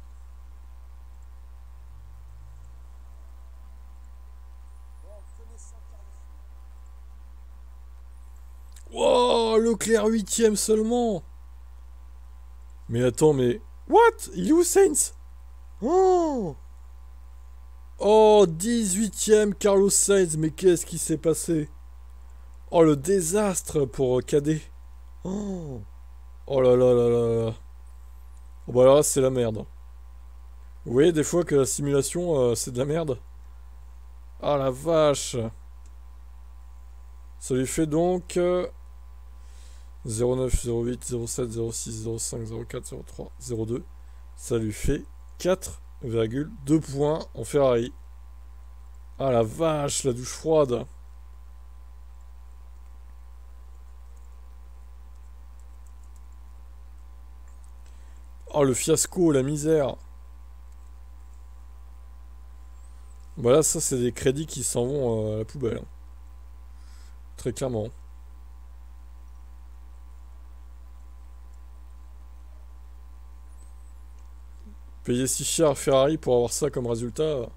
Bon, venez sentir le feu. Wow, Leclerc 8ème seulement. Mais attends, mais... What? Il est où Sainz? Oh, oh 18ème Carlos Sainz, mais qu'est-ce qui s'est passé? Oh, le désastre pour Cadet. Oh, oh là là là là là. Oh bah là, c'est la merde. Vous voyez des fois que la simulation, c'est de la merde. Ah la vache. Ça lui fait donc 09, 08, 07, 06, 05, 04, 03, 02. Ça lui fait 4,2 points en Ferrari. Ah la vache, la douche froide. Oh le fiasco, la misère. Voilà, ça c'est des crédits qui s'en vont à la poubelle, hein. Très clairement. Payer si cher à Ferrari pour avoir ça comme résultat.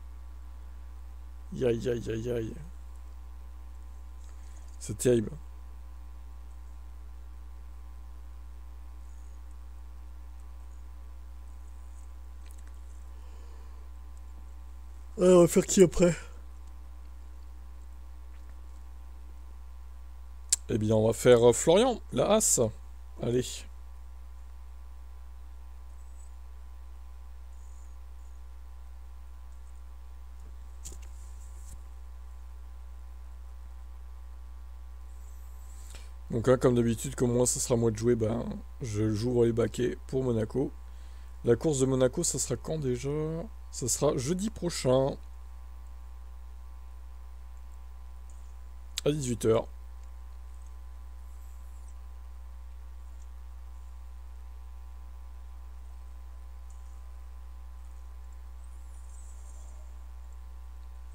Aïe aïe aïe aïe aïe. C'est terrible. On va faire qui après? Eh bien, on va faire Florian, la As. Allez. Donc là, comme d'habitude, comme moi, ça sera moi de jouer, ben, je joue les baquets pour Monaco. La course de Monaco, ça sera quand déjà? Ça sera jeudi prochain. À 18h.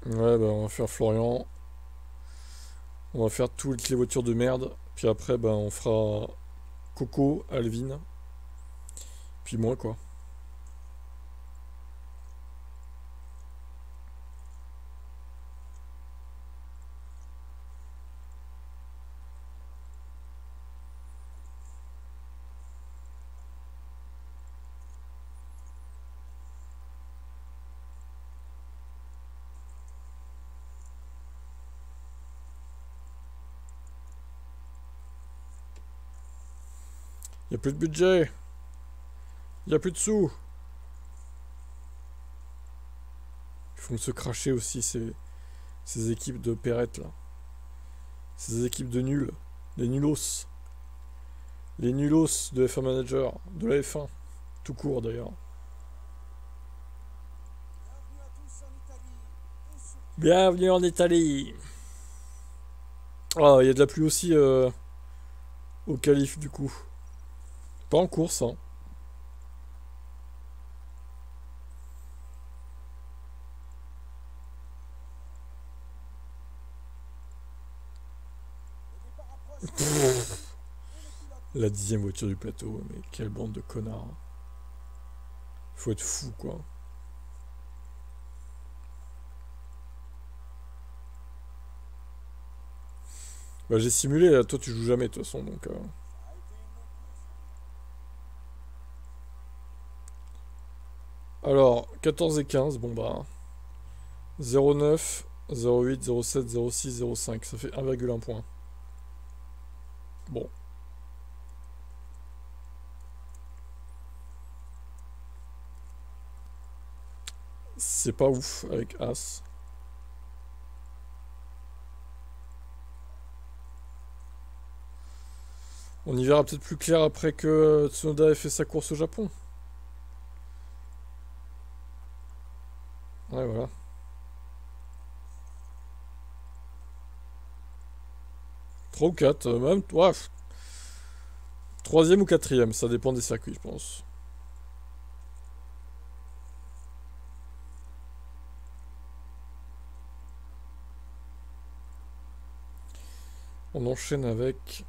Ouais, bah on va faire Florian. On va faire toutes les voitures de merde. Puis après, bah on fera Coco, Alvin. Puis moi, quoi. Y a plus de budget. Y a plus de sous. Ils font se cracher aussi, ces équipes de Perrette, là. Ces équipes de nuls. Les nulos. Les nulos de F1 Manager. De la F1. Tout court, d'ailleurs. Bienvenue à tous en Italie et surtout Bienvenue en Italie. Ah, il y a de la pluie aussi au qualif, du coup. Pas en course, hein. le départ approche et le pilote La 10ème voiture du plateau, mais quelle bande de connards. Faut être fou, quoi. Bah j'ai simulé, là, toi tu joues jamais de toute façon, donc... a été une longue course. Alors, 14 et 15, bon bah... 09, 08, 07, 06, 05, ça fait 1,1 point. Bon. C'est pas ouf avec As. On y verra peut-être plus clair après que Tsunoda ait fait sa course au Japon. Ouais, voilà. 3 ou 4, même, ouais, troisième ou quatrième, ça dépend des circuits, je pense. On enchaîne avec,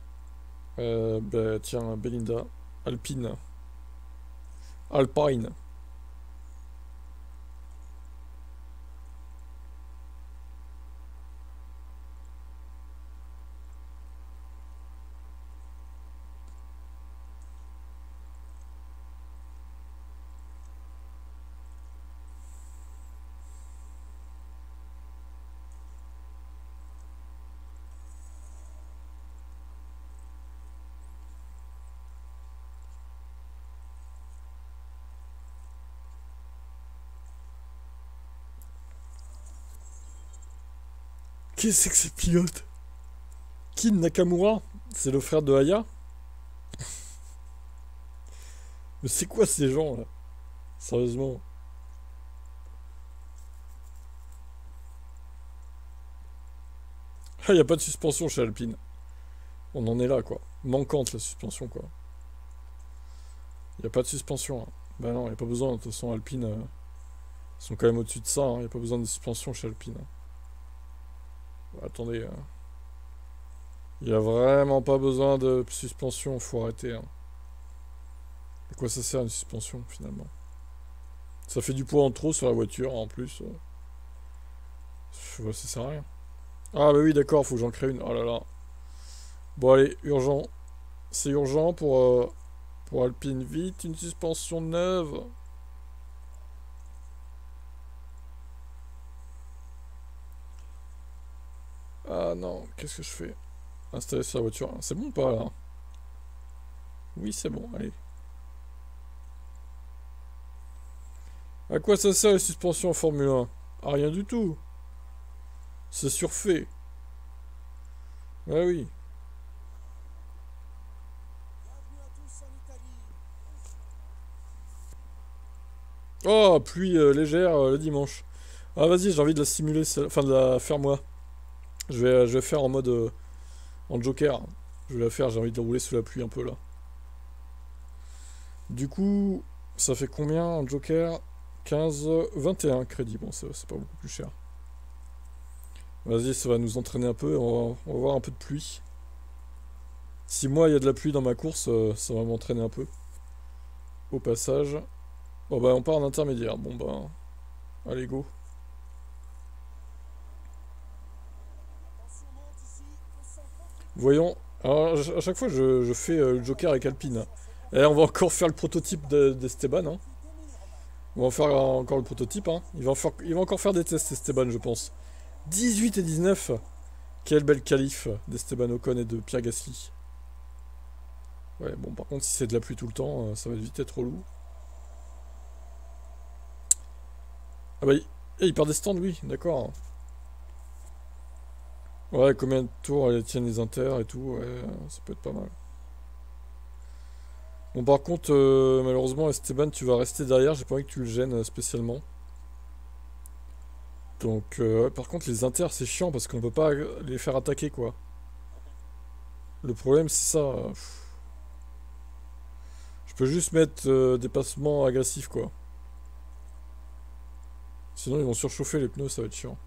bah, tiens, Belinda, Alpine, Alpine. Qu'est-ce que c'est que ces pilotes? Kin Nakamura? C'est le frère de Aya? Mais c'est quoi ces gens là? Sérieusement. Ah, y a pas de suspension chez Alpine. On en est là quoi. Manquante la suspension quoi. Y a pas de suspension, hein. Bah non, y a pas besoin. De toute façon, Alpine, ils sont quand même au-dessus de ça, hein. Y a pas besoin de suspension chez Alpine, hein. Bah, attendez, y a vraiment pas besoin de suspension, faut arrêter, hein. À quoi ça sert une suspension finalement? Ça fait du poids en trop sur la voiture en plus. Ouais, ça sert à rien. Ah bah oui d'accord, faut que j'en crée une. Oh là là. Bon allez, urgent. C'est urgent pour Alpine. Vite, une suspension neuve. Ah non, qu'est-ce que je fais? Installer sur la voiture. C'est bon ou pas là? Oui, c'est bon, allez. À quoi ça sert les suspensions en Formule 1? Ah, rien du tout. C'est surfait. Ah oui. Bienvenue à tous en Italie. Oh, pluie légère le dimanche. Ah vas-y, j'ai envie de la simuler, enfin de la faire moi. Je vais faire en mode en Joker. Je vais la faire, j'ai envie de rouler sous la pluie un peu là. Du coup, ça fait combien en Joker? 15, 21 crédits. Bon, c'est pas beaucoup plus cher. Vas-y, ça va nous entraîner un peu. On va voir un peu de pluie. Si moi il y a de la pluie dans ma course, ça va m'entraîner un peu. Au passage. Bon bah on part en intermédiaire. Bon bah. Allez go. Attention, monte ici. Au 138. Voyons. Alors à chaque fois je fais le Joker avec Alpine. Et on va encore faire le prototype d'Esteban, hein. Plus 2000 Romain. On va faire encore le prototype, hein. Il va encore faire des tests Esteban je pense. 18 et 19. Quelle belle qualif d'Esteban Ocon et de Pierre Gasly. Ouais, bon, par contre, si c'est de la pluie tout le temps, ça va vite être relou. Ah bah, il perd des stands, lui, d'accord. Ouais, combien de tours elles tiennent les inters et tout, ouais, ça peut être pas mal. Bon, par contre, malheureusement, Esteban, tu vas rester derrière, j'ai pas envie que tu le gênes spécialement. Donc, ouais, par contre, les inters, c'est chiant parce qu'on peut pas les faire attaquer, quoi. Le problème, c'est ça. Je peux juste mettre des passements agressifs, quoi. Sinon, ils vont surchauffer les pneus, ça va être chiant.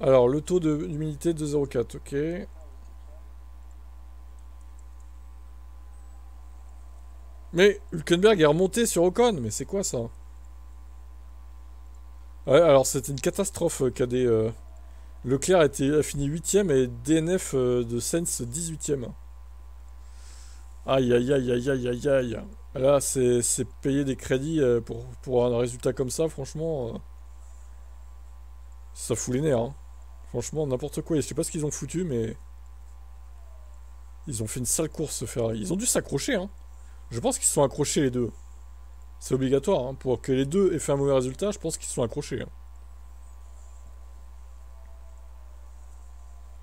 Alors, le taux d'humidité de 0,4, ok. Mais Hülkenberg est remonté sur Ocon, mais c'est quoi ça? Ouais, alors c'était une catastrophe, KD. Leclerc a fini 8ème et DNF de Sainz 18ème. Aïe aïe aïe aïe aïe aïe aïe. Là, c'est payer des crédits pour un résultat comme ça, franchement. Ça fout les nerfs, hein. Franchement, n'importe quoi. Je sais pas ce qu'ils ont foutu, mais. Ils ont fait une sale course, ce Ferrari. Ils ont dû s'accrocher, hein. Je pense qu'ils se sont accrochés les deux. C'est obligatoire, hein. Pour que les deux aient fait un mauvais résultat, je pense qu'ils se sont accrochés, hein.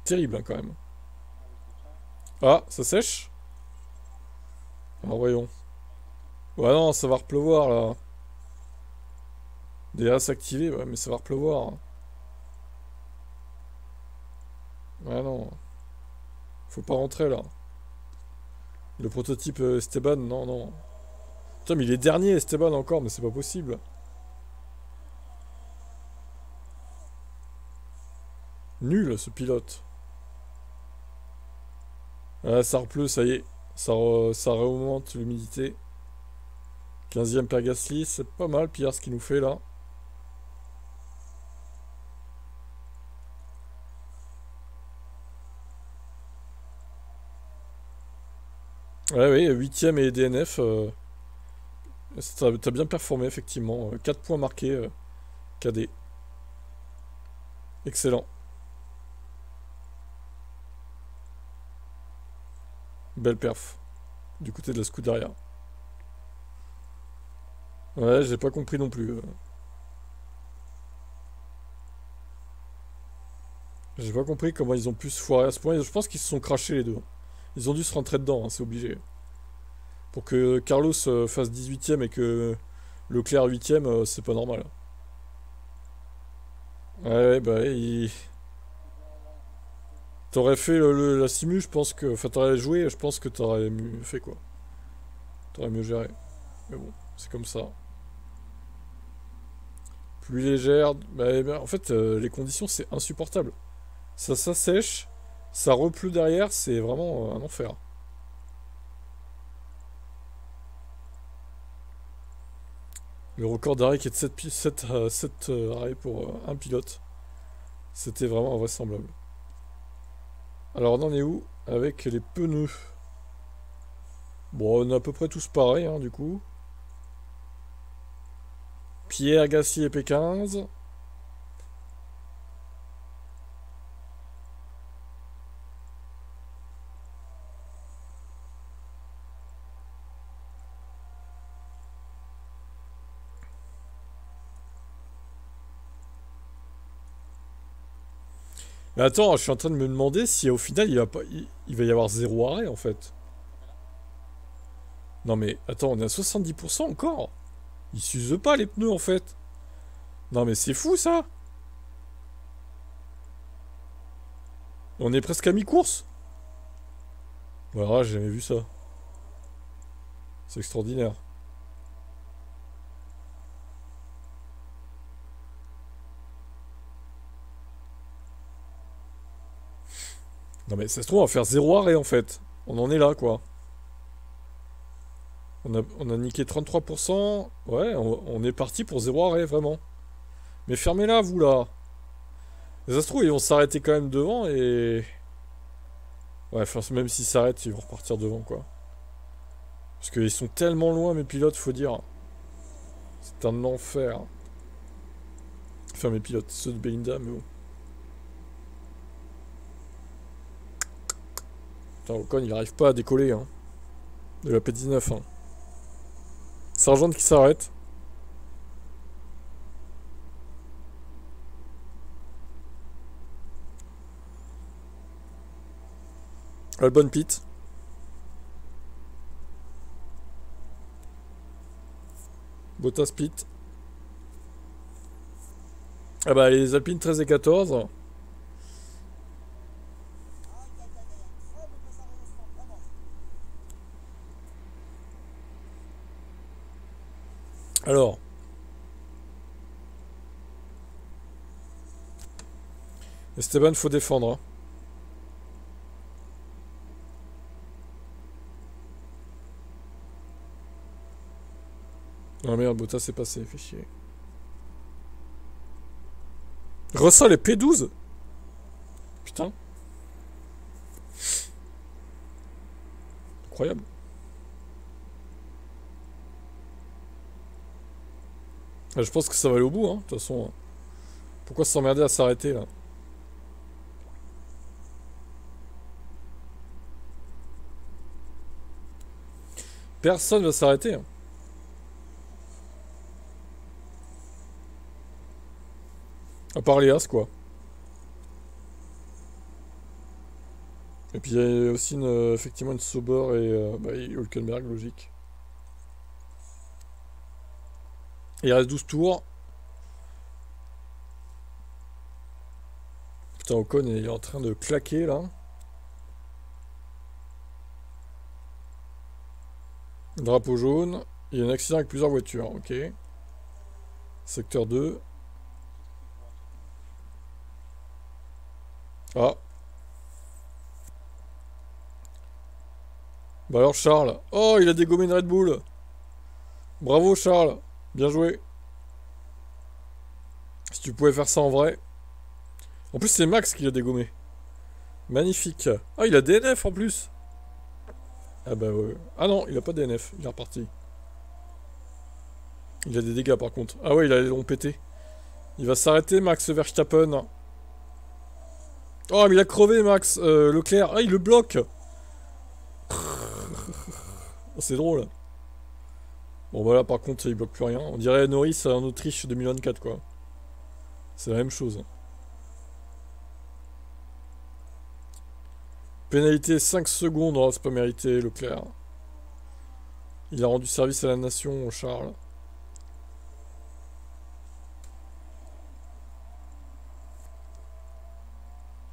Terrible, hein, quand même. Ah, ça sèche? Alors voyons. Ouais, non, ça va repleuvoir là. DRS activé, ouais, mais ça va repleuvoir. Ah non, faut pas rentrer là. Le prototype Esteban, non, non. Putain, mais il est dernier Esteban encore, mais c'est pas possible. Nul ce pilote. Ah, ça repleut, ça y est. Ça remonte l'humidité. 15e per Gasly, c'est pas mal, Pierre, ce qu'il nous fait là. Ouais, oui, 8e et DNF. T'as bien performé, effectivement. 4 points marqués, KD. Excellent. Belle perf. Du côté de la Scuderia. Ouais, j'ai pas compris non plus. J'ai pas compris comment ils ont pu se foirer à ce point. Je pense qu'ils se sont crachés les deux. Ils ont dû se rentrer dedans, hein, c'est obligé. Pour que Carlos fasse 18ème et que Leclerc 8ème, c'est pas normal. Ouais, ouais, bah ouais, t'aurais fait la simu, je pense que. Enfin, t'aurais joué, je pense que t'aurais mieux fait quoi. T'aurais mieux géré. Mais bon, c'est comme ça. Plus légère. Bah, en fait, les conditions, c'est insupportable. Ça s'assèche, ça repleut derrière, c'est vraiment un enfer. Le record d'arrêt qui est de 7 arrêts pour un pilote. C'était vraiment invraisemblable. Alors, on en est où avec les pneus? Bon, on est à peu près tous pareils, hein, du coup. Pierre Gasly et P15. Mais attends, je suis en train de me demander si au final il va y avoir zéro arrêt en fait. Non mais attends, on est à 70% encore. Ils s'usent pas les pneus en fait. Non mais c'est fou ça. On est presque à mi-course. Voilà, j'ai jamais vu ça. C'est extraordinaire. Non mais ça se trouve, on va faire zéro arrêt en fait. On en est là quoi. On a niqué 33%. Ouais, on est parti pour zéro arrêt vraiment. Mais fermez-la vous là. Mais ça se trouve, ils vont s'arrêter quand même devant et. Ouais, enfin, même s'ils s'arrêtent, ils vont repartir devant quoi. Parce qu'ils sont tellement loin mes pilotes, faut dire. C'est un enfer. Enfin mes pilotes, ceux de Belinda, mais bon. Putain, Ocon il arrive pas à décoller hein. De la P19 hein. Sargent qui s'arrête. Albon pit. Bottas pit. Ah bah les Alpines 13 et 14. Aïe, aïe, aïe, aïe, très mauvais arrêt restant, vraiment. Alors. Esteban, faut défendre. Hein. Oh merde, Bottas est passé, fait chier. Russell est P12. Putain. Incroyable. Ah, je pense que ça va aller au bout, hein, de toute façon. Pourquoi s'emmerder à s'arrêter, là? Personne va s'arrêter. Hein. À part les As, quoi. Et puis il y a aussi effectivement une Sauber et Hülkenberg, logique. Et il reste 12 tours. Putain, Ocon il est en train de claquer là. Drapeau jaune. Il y a un accident avec plusieurs voitures, ok. Secteur 2. Ah. Bah alors Charles. Oh, il a dégommé une Red Bull. Bravo Charles. Bien joué. Si tu pouvais faire ça en vrai. En plus c'est Max qui l'a dégommé. Magnifique. Ah, il a DNF en plus. Ah bah ouais. Ah non, il a pas DNF. Il est reparti. Il a des dégâts par contre. Ah ouais, il a les longs pétés. Il va s'arrêter Max Verstappen. Oh mais il a crevé Max Leclerc. Ah il le bloque. Oh, c'est drôle. Bon bah là par contre il bloque plus rien. On dirait Norris en Autriche 2024 quoi. C'est la même chose. Pénalité 5 secondes. Oh c'est pas mérité Leclerc. Il a rendu service à la nation Charles.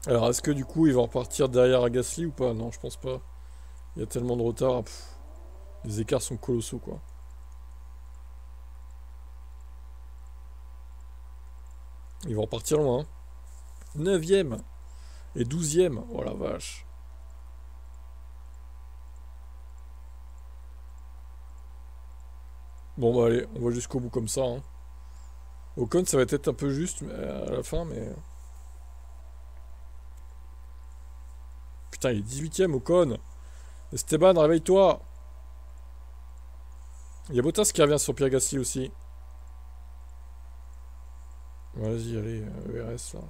Alors est-ce que du coup il va repartir derrière à Gasly ou pas? Non je pense pas. Il y a tellement de retard. Pff, les écarts sont colossaux quoi. Ils vont repartir loin. 9ème et 12ème. Oh la vache. Bon bah allez, on va jusqu'au bout comme ça. Hein. Ocon ça va être un peu juste à la fin mais... Putain il est 18ème Ocon. Esteban réveille-toi. Il y a Bottas qui revient sur Pierre Gasly aussi. Vas-y allez, ERS là.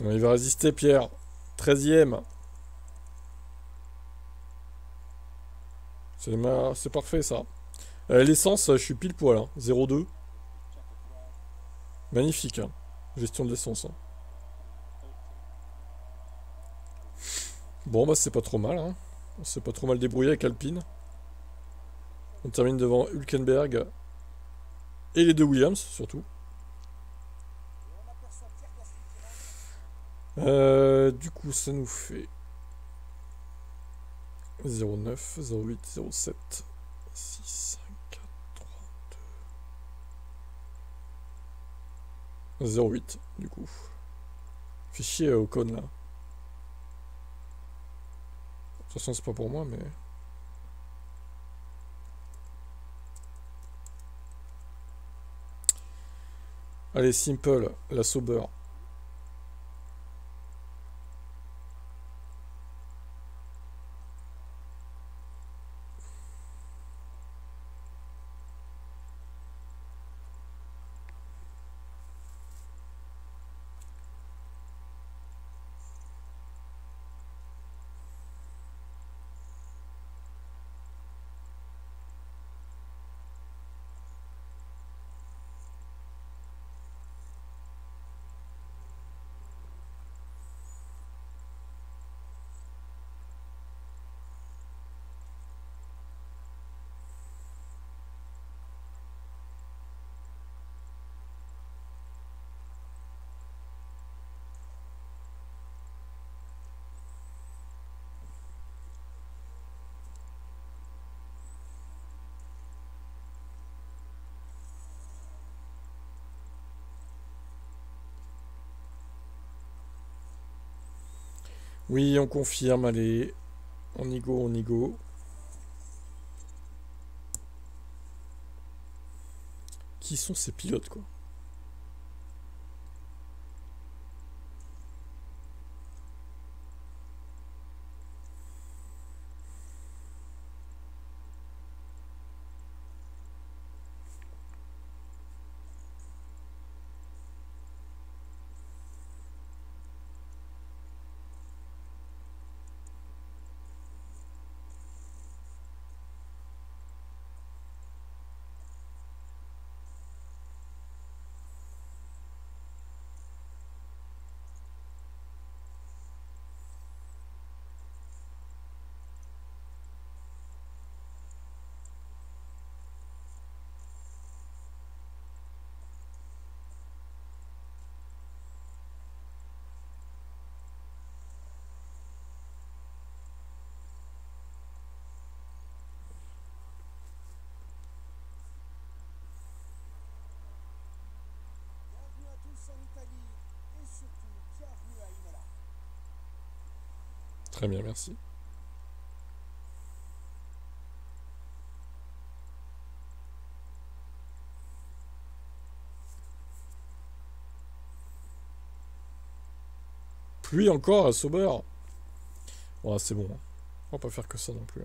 Il va résister Pierre. 13ème. C'est parfait ça. L'essence, je suis pile poil. Hein. 0,2. Magnifique. Hein. Gestion de l'essence. Hein. Bon bah c'est pas trop mal. Hein. On s'est pas trop mal débrouillé avec Alpine. On termine devant Hülkenberg. Et les deux Williams surtout. Et on aperçoit Pierre Gasly qui rentre. Du coup ça nous fait 0,9, 0,8, 0,7, 6, 5, 4, 3, 2. 0,8 du coup. Fait chier Ocon là. De toute façon c'est pas pour moi mais... Allez Simple, la Sauber. Oui, on confirme, allez. On y go, on y go. Qui sont ces pilotes, quoi? Très bien, merci. Pluie encore à Sauber. Ouais, c'est bon. On va pas faire que ça non plus.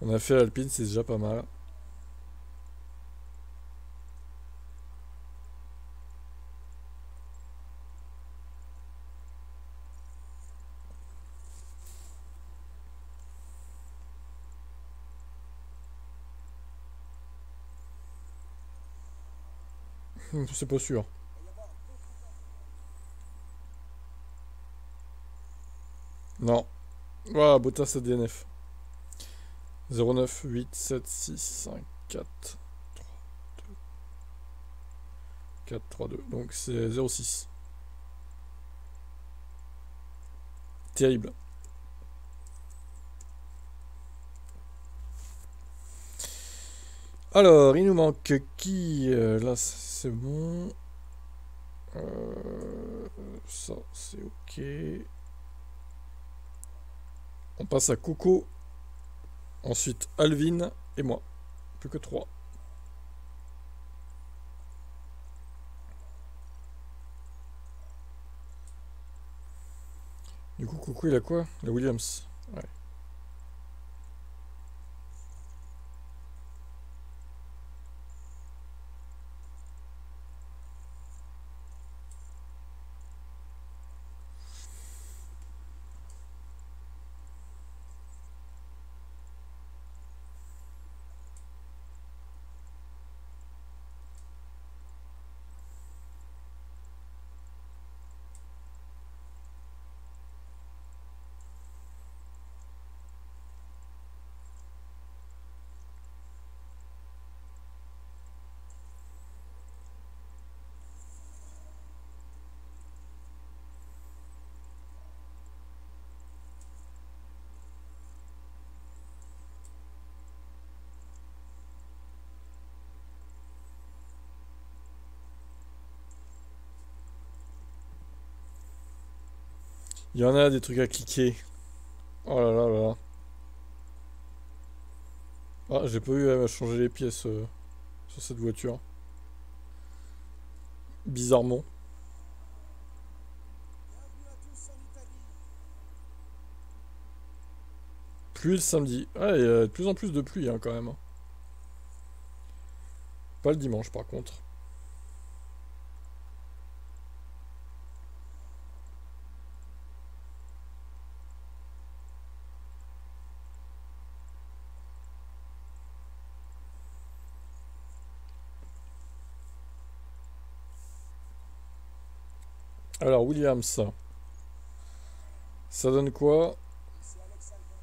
On a fait l'Alpine, c'est déjà pas mal. C'est pas sûr. Non. Voilà, Bottas à DNF. 09 8 7 6 5 4 4 3 2. Donc c'est 06. Terrible. Alors, il nous manque qui là, c'est bon. Ça, c'est ok. On passe à Coco. Ensuite, Alvin et moi. Plus que 3. Du coup, Coco, il a quoi? La Williams. Ouais. Il y en a des trucs à cliquer. Oh là là là là. Ah, j'ai pas eu à changer les pièces sur cette voiture. Bizarrement. Bienvenue à tous en Italie. Pluie le samedi. Ah, il y a de plus en plus de pluie hein, quand même. Pas le dimanche par contre. Alors, Williams. Ça donne quoi? C'est Alex Albon.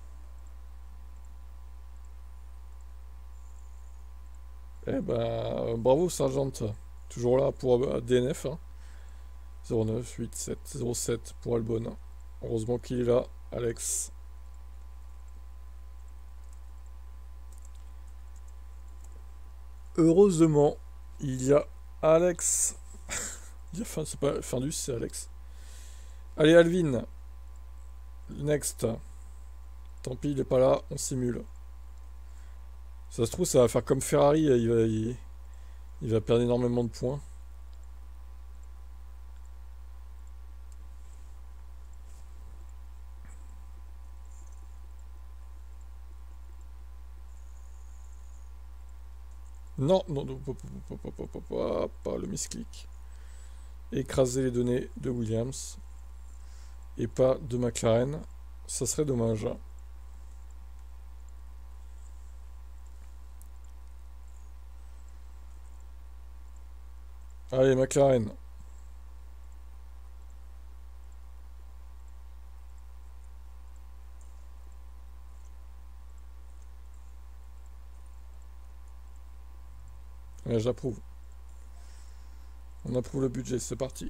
Eh ben, bravo Sergent. Toujours là pour DNF. Hein. 09 8 7 07 pour Albon. Heureusement qu'il est là, Alex. Heureusement, il y a Alex. Il y a c'est pas Findus, c'est Alex. Allez, Alvin. Next. Tant pis, il est pas là, on simule. Ça se trouve, ça va faire comme Ferrari, il va perdre énormément de points. Non, non, non, pas le misclick. Écraser les données de Williams. Et pas de McLaren. Ça serait dommage. Allez, McLaren. Ouais, j'approuve. On approuve le budget, c'est parti.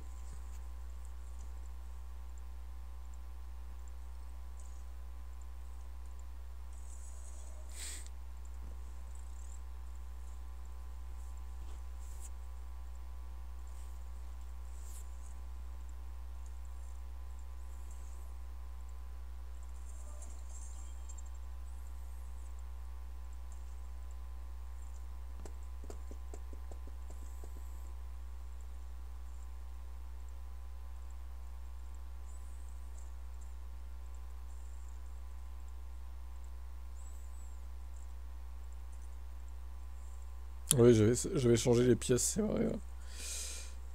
Oui, j'avais changé les pièces, c'est vrai.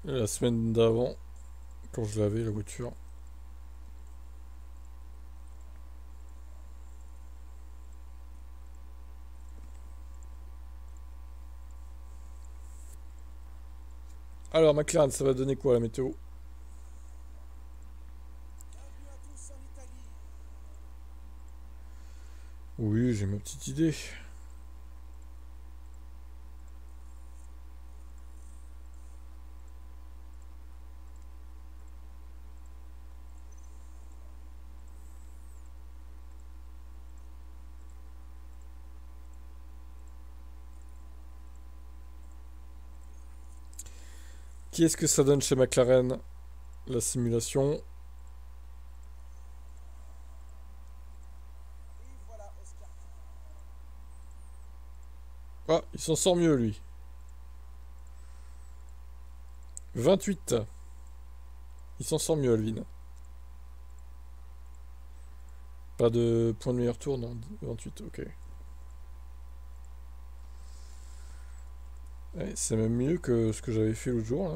La semaine d'avant, quand je l'avais, la voiture. Alors, McLaren, ça va donner quoi la météo? Bienvenue à tous en Italie. Oui, j'ai ma petite idée. Qui est-ce que ça donne chez McLaren? La simulation. Et voilà Oscar. Ah, il s'en sort mieux, lui. 28. Il s'en sort mieux, Alvin. Pas de point de meilleur tour, non. 28, ok. Ouais, c'est même mieux que ce que j'avais fait l'autre jour,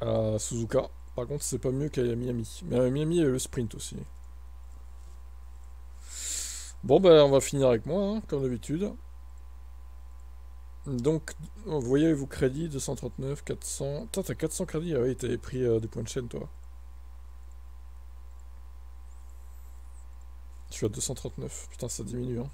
là. À Suzuka. Par contre, c'est pas mieux qu'à Miami. Mais à Miami, il y a le sprint aussi. Bon, ben, on va finir avec moi, hein, comme d'habitude. Donc, vous voyez vos crédits, 239, 400... Putain, t'as 400 crédits? Ah oui, t'avais pris des points de chaîne, toi. Je suis à 239. Putain, ça diminue, hein.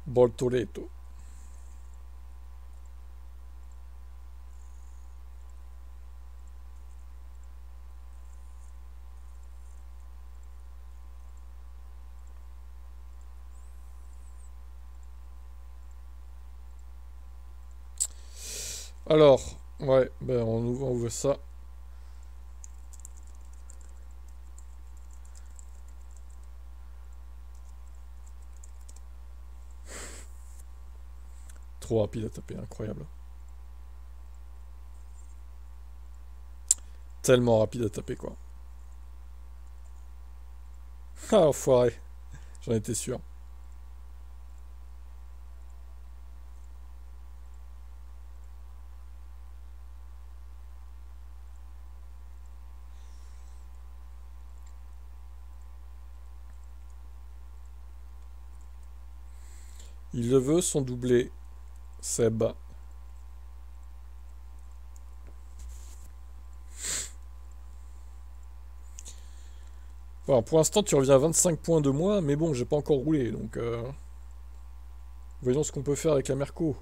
Bortoleto. Alors, ouais, ben on ouvre ça. Trop rapide à taper, incroyable. Tellement rapide à taper, quoi. Ah, enfoiré. J'en étais sûr. Il le veut, son doublé. Seb. Bon, pour l'instant, tu reviens à 25 points de moins, mais bon, j'ai pas encore roulé, donc... voyons ce qu'on peut faire avec la Merco.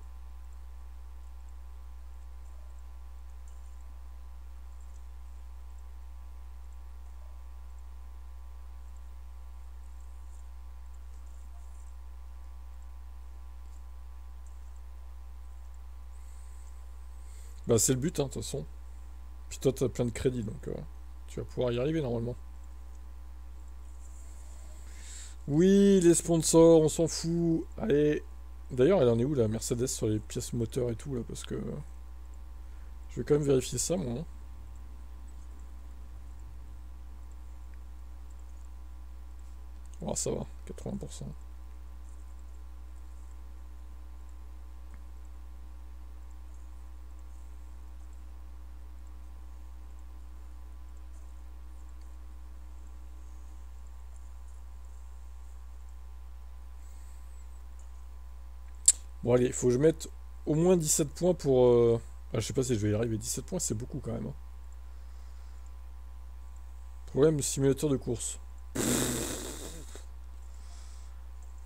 Bah, c'est le but, hein, de toute façon. Puis toi, t'as plein de crédits, donc tu vas pouvoir y arriver, normalement. Oui, les sponsors, on s'en fout. Allez. D'ailleurs, elle en est où, la Mercedes, sur les pièces moteurs et tout, là, parce que... Je vais quand même vérifier ça, moi, hein. Oh, ça va, 80%. Bon, allez, faut que je mette au moins 17 points pour... Ah, je sais pas si je vais y arriver. 17 points, c'est beaucoup, quand même, hein. Problème, simulateur de course.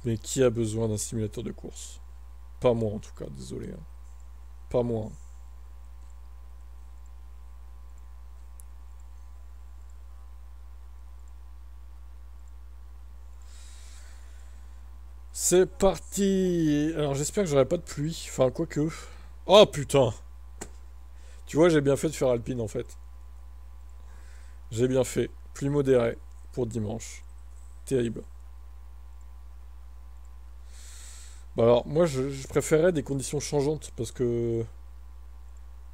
Mais qui a besoin d'un simulateur de course? Pas moi, en tout cas, désolé, hein. Pas moi, hein. C'est parti! Alors, j'espère que j'aurai pas de pluie. Enfin, quoique... Oh, putain! Tu vois, j'ai bien fait de faire Alpine, en fait. J'ai bien fait. Pluie modérée pour dimanche. Terrible. Bah alors, moi, je préférais des conditions changeantes, parce que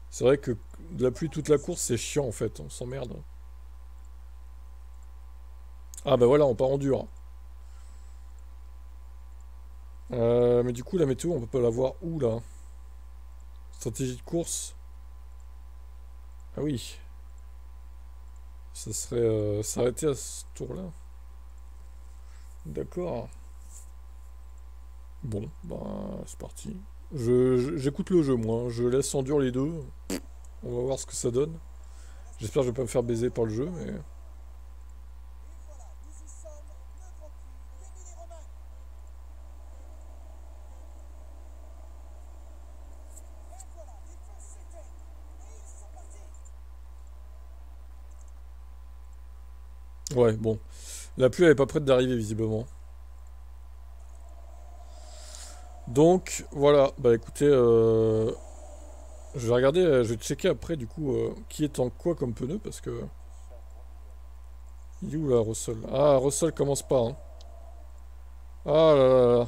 c'est vrai que de la pluie toute la course, c'est chiant, en fait. On s'emmerde. Ah bah voilà, on part en dur. Mais du coup, la météo, on peut pas la voir où, là? Stratégie de course. Ah oui. Ça serait s'arrêter à ce tour-là. D'accord. Bon, bah, c'est parti. J'écoute le jeu, moi, hein. Je laisse en dur les deux. On va voir ce que ça donne. J'espère que je vais pas me faire baiser par le jeu, mais... Et voilà, nous y sommes, le Grand Prix d'Émilie-Romagne. Et voilà, les feux s'éteignent. Et ils sont partis. Ouais, bon. La pluie, elle est pas prête d'arriver, visiblement. Donc, voilà. Bah, écoutez, je vais regarder, je vais checker après, du coup, qui est en quoi comme pneu, parce que... Il est où, là, Russell? Ah, Russell commence pas, hein. Ah là là là.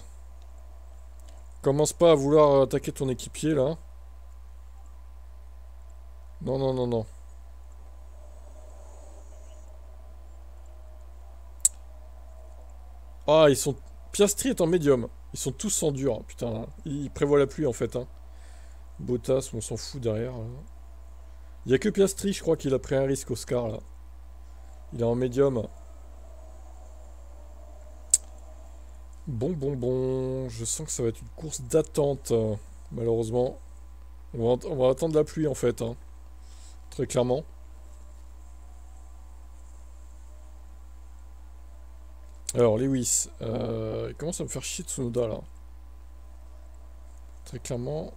Commence pas à vouloir attaquer ton équipier, là. Non, non, non, non. Ah, ils sont... Piastri est en médium. Ils sont tous en dur. Putain, ils prévoient la pluie, en fait, hein. Bottas, on s'en fout derrière, là. Il y a que Piastri, je crois, qu'il a pris un risque, Oscar, là. Il est en médium. Bon, bon, bon. Je sens que ça va être une course d'attente, malheureusement. On va attendre la pluie, en fait, hein. Très clairement. Alors, Lewis. Il commence à me faire chier Tsunoda, là. Très clairement.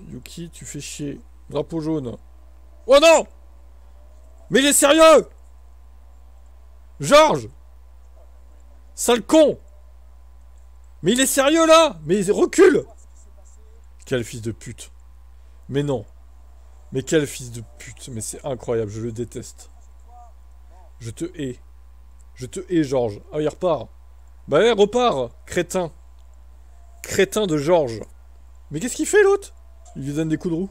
Yuki, tu fais chier. Drapeau jaune. Oh non! Mais il est sérieux! Georges! Sale con! Mais il est sérieux, là! Mais recule! Quel fils de pute. Mais non. Mais quel fils de pute. Mais c'est incroyable, je le déteste. Je te hais. Je te hais, Georges. Ah, il repart. Bah ouais, repart, crétin. Crétin de Georges. Mais qu'est-ce qu'il fait, l'autre? Il lui donne des coups de roue.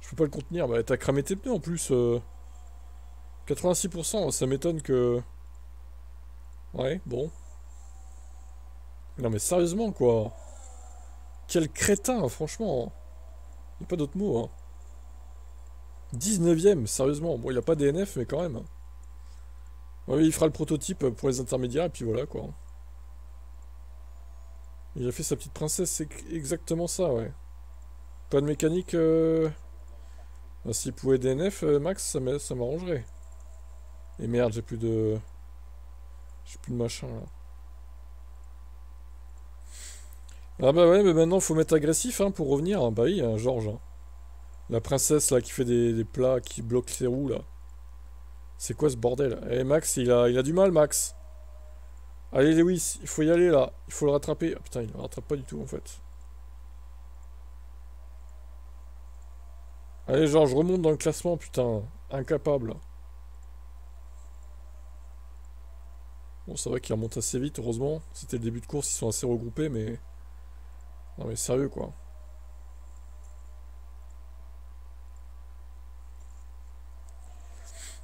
Je peux pas le contenir. Bah, t'as cramé tes pneus, en plus. 86%, ça m'étonne que... Ouais, bon. Non, mais sérieusement, quoi. Quel crétin, franchement. Y a pas d'autre mot, hein. 19ème, sérieusement. Bon, il a pas DNF, mais quand même. Ouais, il fera le prototype pour les intermédiaires, et puis voilà, quoi. Il a fait sa petite princesse, c'est exactement ça, ouais. Pas de mécanique... Ah, s'il pouvait DNF, Max, ça m'arrangerait. Et merde, j'ai plus de... J'ai plus de machin, là. Ah bah ouais, mais maintenant, faut mettre agressif, hein, pour revenir. Ah bah oui, hein, Georges, hein. La princesse, là, qui fait des plats, qui bloque ses roues, là. C'est quoi ce bordel? Eh, Max, il a du mal, Max. Allez, Lewis, il faut y aller, là. Il faut le rattraper. Ah putain, il le rattrape pas du tout, en fait. Allez, Georges, remonte dans le classement, putain. Incapable. Bon, c'est vrai qu'il remonte assez vite, heureusement. C'était le début de course, ils sont assez regroupés, mais... Non, mais sérieux, quoi.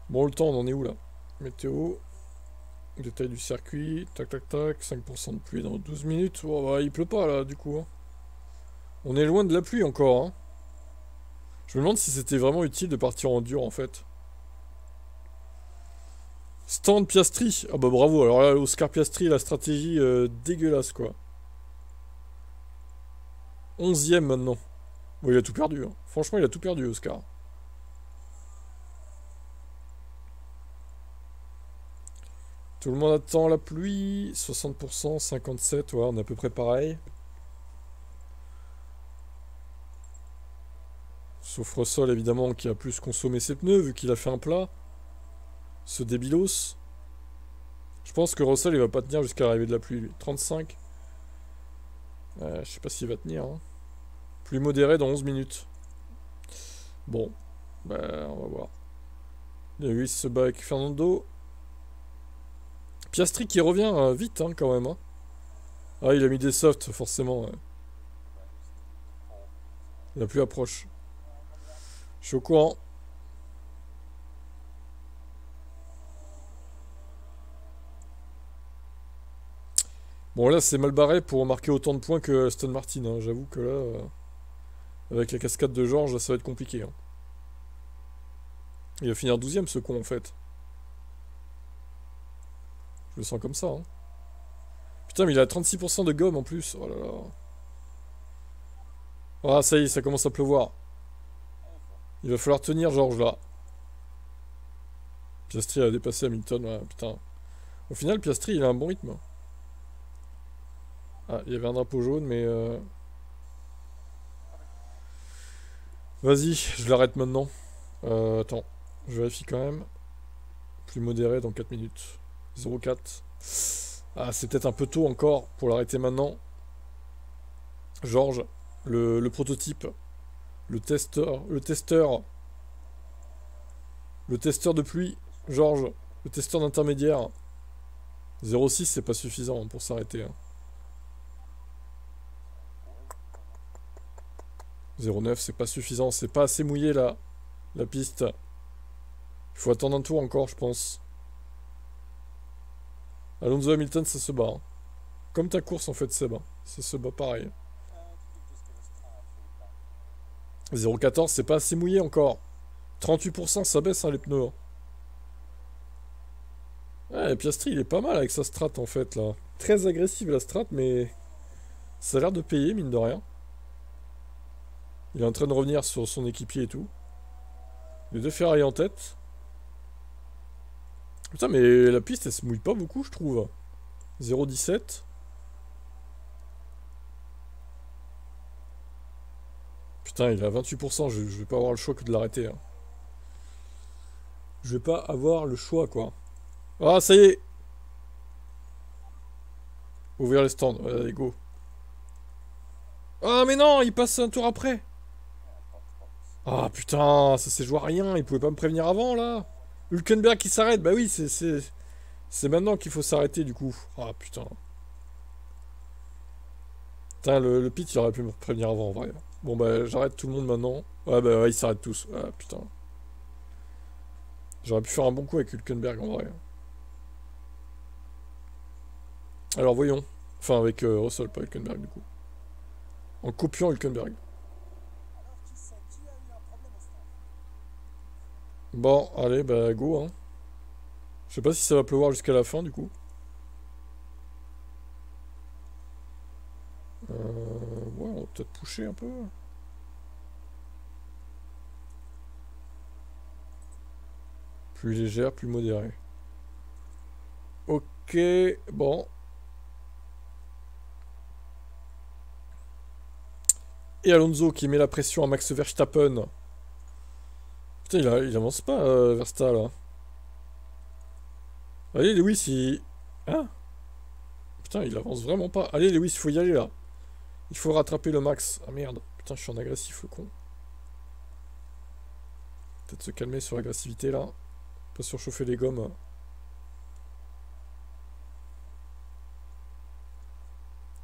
Bon, le temps, on en est où, là? Météo. Détail du circuit. Tac, tac, tac. 5% de pluie dans 12 minutes. Oh, bah, il pleut pas, là, du coup, hein. On est loin de la pluie, encore, hein. Je me demande si c'était vraiment utile de partir en dur, en fait. Stand Piastri. Ah bah bravo. Alors là, Oscar Piastri, la stratégie dégueulasse, quoi. 11ème maintenant. Bon, il a tout perdu, hein. Franchement, il a tout perdu, Oscar. Tout le monde attend la pluie. 60%, 57%. Ouais, on est à peu près pareil. Sauf Russell, évidemment, qui a plus consommé ses pneus, vu qu'il a fait un plat. Ce débilos. Je pense que Russell, il va pas tenir jusqu'à l'arrivée de la pluie, lui. 35. Je sais pas s'il va tenir, hein. Plus modéré dans 11 minutes. Bon. Bah, on va voir. Lewis se bat avec Fernando. Piastri qui revient vite, hein, quand même, hein. Ah, il a mis des softs, forcément. Ouais. Il n'a plus approche. Je suis au courant. Bon, là, c'est mal barré pour marquer autant de points que Aston Martin, hein. J'avoue que là, avec la cascade de George, ça va être compliqué, hein. Il va finir 12ème, ce con, en fait. Je le sens comme ça, hein. Putain, mais il a 36% de gomme en plus. Oh là là. Ah, ça y est, ça commence à pleuvoir. Il va falloir tenir, George, là. Piastri a dépassé Hamilton, ouais, putain. Au final, Piastri, il a un bon rythme. Ah, il y avait un drapeau jaune, mais... Vas-y, je l'arrête maintenant. Attends, je vérifie quand même. Plus modéré dans 4 minutes. 0,4. Ah, c'est peut-être un peu tôt encore pour l'arrêter maintenant. Georges, le prototype. Le testeur. Le testeur de pluie. Georges, le testeur d'intermédiaire. 0,6, c'est pas suffisant pour s'arrêter, hein. 0,9, c'est pas suffisant. C'est pas assez mouillé, là. La piste. Il faut attendre un tour encore, je pense. Alonso Hamilton, ça se bat, hein. Comme ta course, en fait, Seb, hein. Ça se bat pareil. 0,14, c'est pas assez mouillé encore. 38%, ça baisse, hein, les pneus, hein. Ouais, Piastri, il est pas mal avec sa strat, en fait, là. Très agressive, la strat, mais... ça a l'air de payer, mine de rien. Il est en train de revenir sur son équipier et tout. Les deux Ferrari en tête. Putain, mais la piste, elle se mouille pas beaucoup, je trouve. 0,17. Putain, il a 28%, je vais pas avoir le choix que de l'arrêter, hein. Je vais pas avoir le choix, quoi. Ah, ça y est. Ouvrir les stands. Ouais, allez, go. Ah, mais non, il passe un tour après. Ah, putain, ça s'est joué à rien. Il pouvait pas me prévenir avant, là. Hülkenberg qui s'arrête. Bah oui, c'est maintenant qu'il faut s'arrêter, du coup. Ah, putain. Putain, le pit, il aurait pu me prévenir avant, en vrai. Bon, bah, j'arrête tout le monde maintenant. Ouais, bah, ouais, ils s'arrêtent tous. Ah, putain. J'aurais pu faire un bon coup avec Hülkenberg, en vrai. Alors, voyons. Enfin, avec Russell, pas Hülkenberg, du coup. En copiant Hülkenberg. Alors, qui sait qui a eu un problème au stand? Bon, allez, bah, go, hein. Je sais pas si ça va pleuvoir jusqu'à la fin, du coup. Ouais, on va peut-être pusher un peu. Plus légère, plus modérée. Ok, bon. Et Alonso qui met la pression à Max Verstappen. Putain, il avance pas, Verstappen, là. Allez, Lewis, il... Hein? Putain, il avance vraiment pas. Allez, Lewis, il faut y aller, là. Il faut rattraper le max. Ah, merde. Putain, je suis en agressif, le con. Peut-être se calmer sur l'agressivité, là. Pas surchauffer les gommes.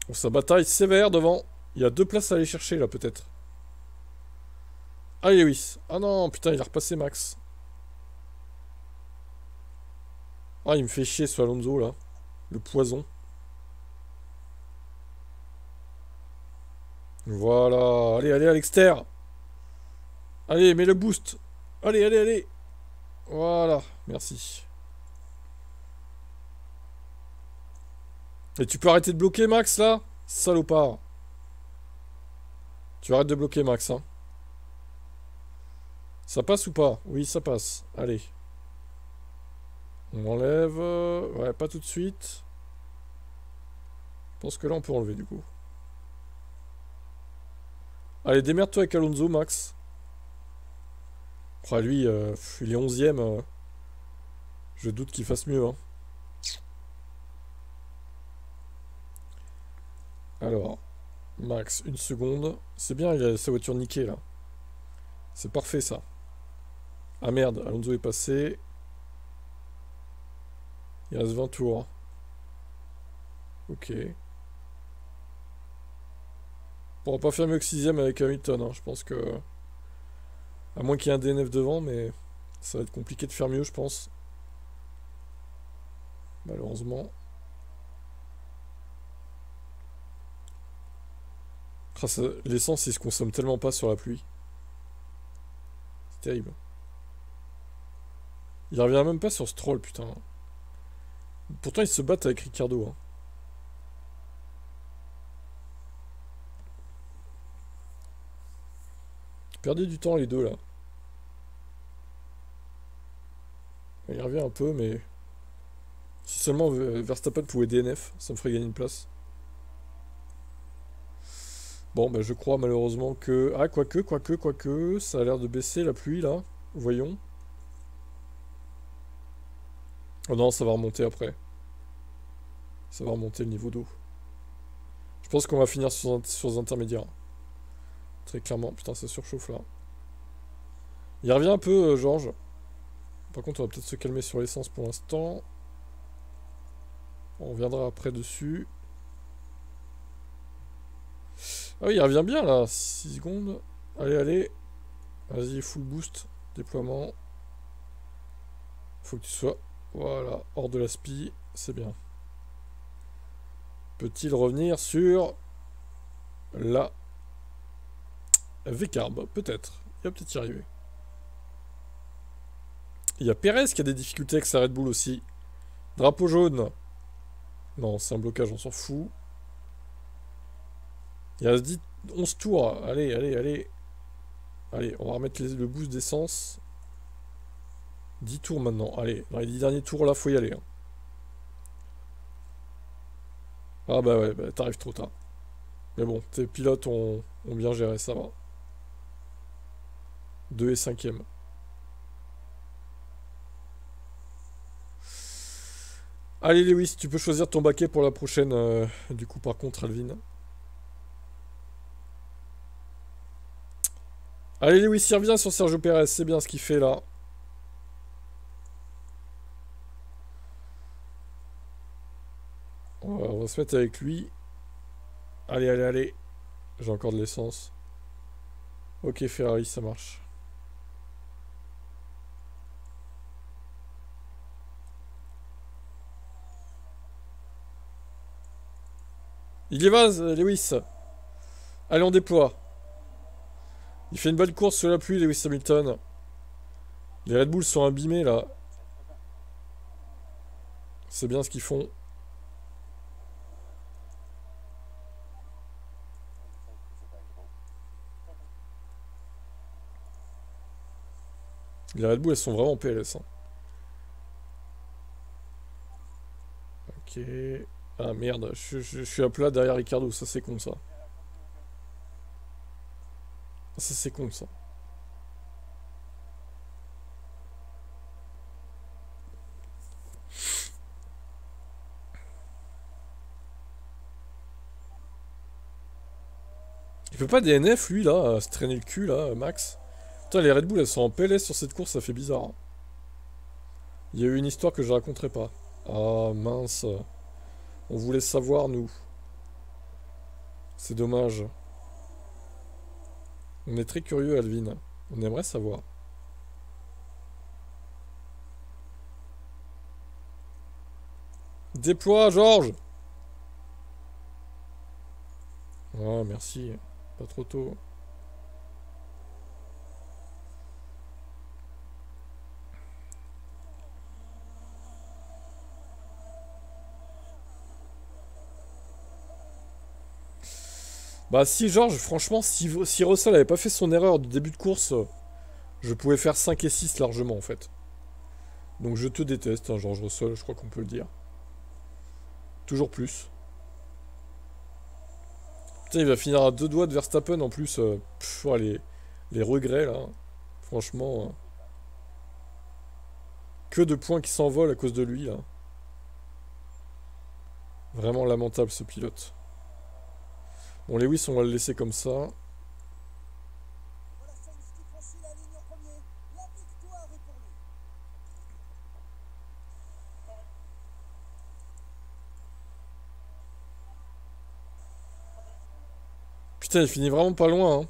Bon, sa bataille sévère devant. Il y a 2 places à aller chercher, là, peut-être. Allez, Lewis. Ah non, putain, il a repassé Max. Ah, il me fait chier, ce Alonso, là. Le poison. Voilà. Allez, allez, à l'extérieur. Allez, mets le boost. Allez, allez, allez. Voilà. Merci. Et tu peux arrêter de bloquer, Max, là? Salopard. Tu arrêtes de bloquer, Max, hein. Ça passe ou pas? Oui, ça passe. Allez. On enlève. Ouais, pas tout de suite. Je pense que là, on peut enlever, du coup. Allez, démerde-toi avec Alonso, Max. Lui, il est 11ème. Je doute qu'il fasse mieux, hein. Alors, Max, une seconde. C'est bien, il a sa voiture niquée, là. C'est parfait, ça. Ah merde, Alonso est passé. Il reste 20 tours. Ok. pourra pas faire mieux que 6ème avec Hamilton, hein. Je pense que... À moins qu'il y ait un DNF devant, mais... Ça va être compliqué de faire mieux, je pense. Malheureusement. Ah, l'essence, il se consomme tellement pas sur la pluie. C'est terrible. Il revient même pas sur Stroll, putain. Pourtant, ils se battent avec Ricardo, hein. Perdez du temps, les deux, là. Il revient un peu, mais... Si seulement Verstappen pouvait DNF, ça me ferait gagner une place. Bon, bah je crois malheureusement que... Ah, quoique, ça a l'air de baisser la pluie, là. Voyons. Oh non, ça va remonter après. Ça va remonter le niveau d'eau. Je pense qu'on va finir sur les intermédiaires. Très clairement. Putain, ça surchauffe, là. Il revient un peu, Georges. Par contre, on va peut-être se calmer sur l'essence pour l'instant. On reviendra après dessus. Ah oui, il revient bien là. 6 secondes. Allez, allez. Vas-y, full boost. Déploiement. Faut que tu sois... Voilà, hors de la spie. C'est bien. Peut-il revenir sur... la... V-Carb? Peut-être. Il va peut-être y arriver. Il y a Perez qui a des difficultés avec sa Red Bull aussi. Drapeau jaune. Non, c'est un blocage, on s'en fout. Il reste 11 tours. Allez, allez, allez. Allez, on va remettre le boost d'essence. 10 tours maintenant. Allez, dans les 10 derniers tours, là, faut y aller, hein. Ah bah ouais, bah, t'arrives trop tard. Mais bon, tes pilotes ont bien géré, ça va. 2 et 5ème. Allez Lewis, tu peux choisir ton baquet pour la prochaine. Du coup, par contre, Alvin. Allez Lewis, il revient sur Sergio Perez. C'est bien ce qu'il fait là. On va se mettre avec lui. Allez, allez, allez. J'ai encore de l'essence. Ok, Ferrari, ça marche. Il y va, Lewis. Allez, on déploie. Il fait une bonne course sous la pluie, Lewis Hamilton. Les Red Bull sont abîmés, là. C'est bien ce qu'ils font. Les Red Bull, elles sont vraiment en PLS, hein. Ok. Ah merde, je suis à plat derrière Ricardo, ça c'est con ça. Ça c'est con ça. Il peut pas DNF lui là, se traîner le cul là, Max. Putain, les Red Bull elles sont en PLS sur cette course, ça fait bizarre, hein. Il y a eu une histoire que je raconterai pas. Ah mince. On voulait savoir nous. C'est dommage. On est très curieux, Alvin. On aimerait savoir. Déploie, Georges! Ah, merci. Pas trop tôt. Bah si Georges, franchement, si Russell avait pas fait son erreur de début de course, je pouvais faire 5 et 6 largement en fait. Donc je te déteste, hein, Georges Russell, je crois qu'on peut le dire. Toujours plus. Putain, il va finir à 2 doigts de Verstappen en plus. Oh, les regrets là. Franchement. Que de points qui s'envolent à cause de lui là. Vraiment lamentable ce pilote. Bon, Lewis, on va le laisser comme ça. Voilà Sainz qui franchit la ligne en premier. La victoire est pour lui. Putain, il finit vraiment pas loin, hein.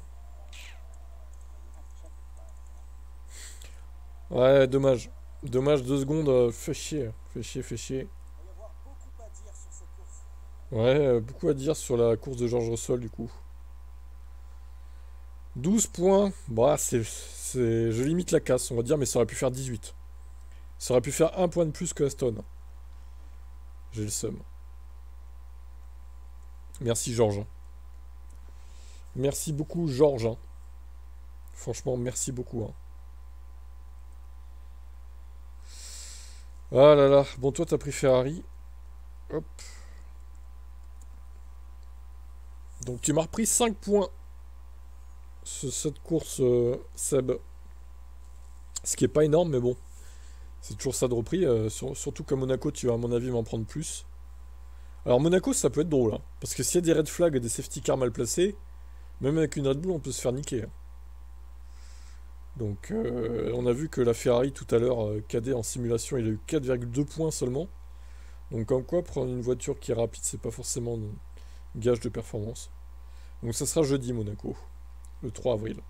Ouais, dommage. Dommage, 2 secondes, fait chier. Fait chier, fait chier. Il va y avoir beaucoup à dire sur cette course. Ouais, beaucoup à dire sur la course de George Russell, du coup. 12 points. Bah, je limite la casse, on va dire, mais ça aurait pu faire 18. Ça aurait pu faire 1 point de plus que Aston. J'ai le seum. Merci, Georges. Merci beaucoup, Georges. Franchement, merci beaucoup, hein. Ah là là. Bon, toi, t'as pris Ferrari. Hop. Donc, tu m'as repris 5 points sur cette course, Seb. Ce qui est pas énorme, mais bon. C'est toujours ça de repris. Surtout qu'à Monaco, tu vas, à mon avis, m'en prendre plus. Alors, Monaco, ça peut être drôle, hein, parce que s'il y a des red flags et des safety cars mal placés, même avec une Red Bull, on peut se faire niquer, hein. Donc, on a vu que la Ferrari, tout à l'heure, cadet en simulation, il a eu 4,2 points seulement. Donc, comme quoi, prendre une voiture qui est rapide, c'est pas forcément un gage de performance. Donc, ça sera jeudi, Monaco, le 3 avril.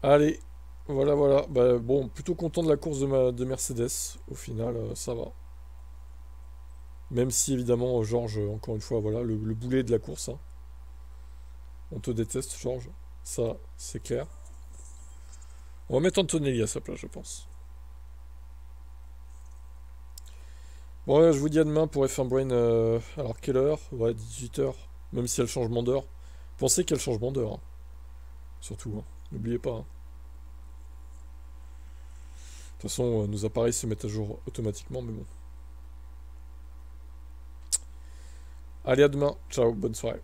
Allez, voilà, voilà. Bah, bon, plutôt content de la course de Mercedes. Au final, ça va. Même si, évidemment, Georges, encore une fois, voilà, le boulet de la course, hein. On te déteste, Georges. Ça, c'est clair. On va mettre Antonelli à sa place, je pense. Bon, ouais, je vous dis à demain pour F1 Brain. Alors, quelle heure? Ouais, 18h. Même si elle a le changement d'heure. Pensez qu'il y a le changement d'heure, hein. Surtout, hein. N'oubliez pas, hein. De toute façon, nos appareils se mettent à jour automatiquement, mais bon. Allez, à demain. Ciao, bonne soirée.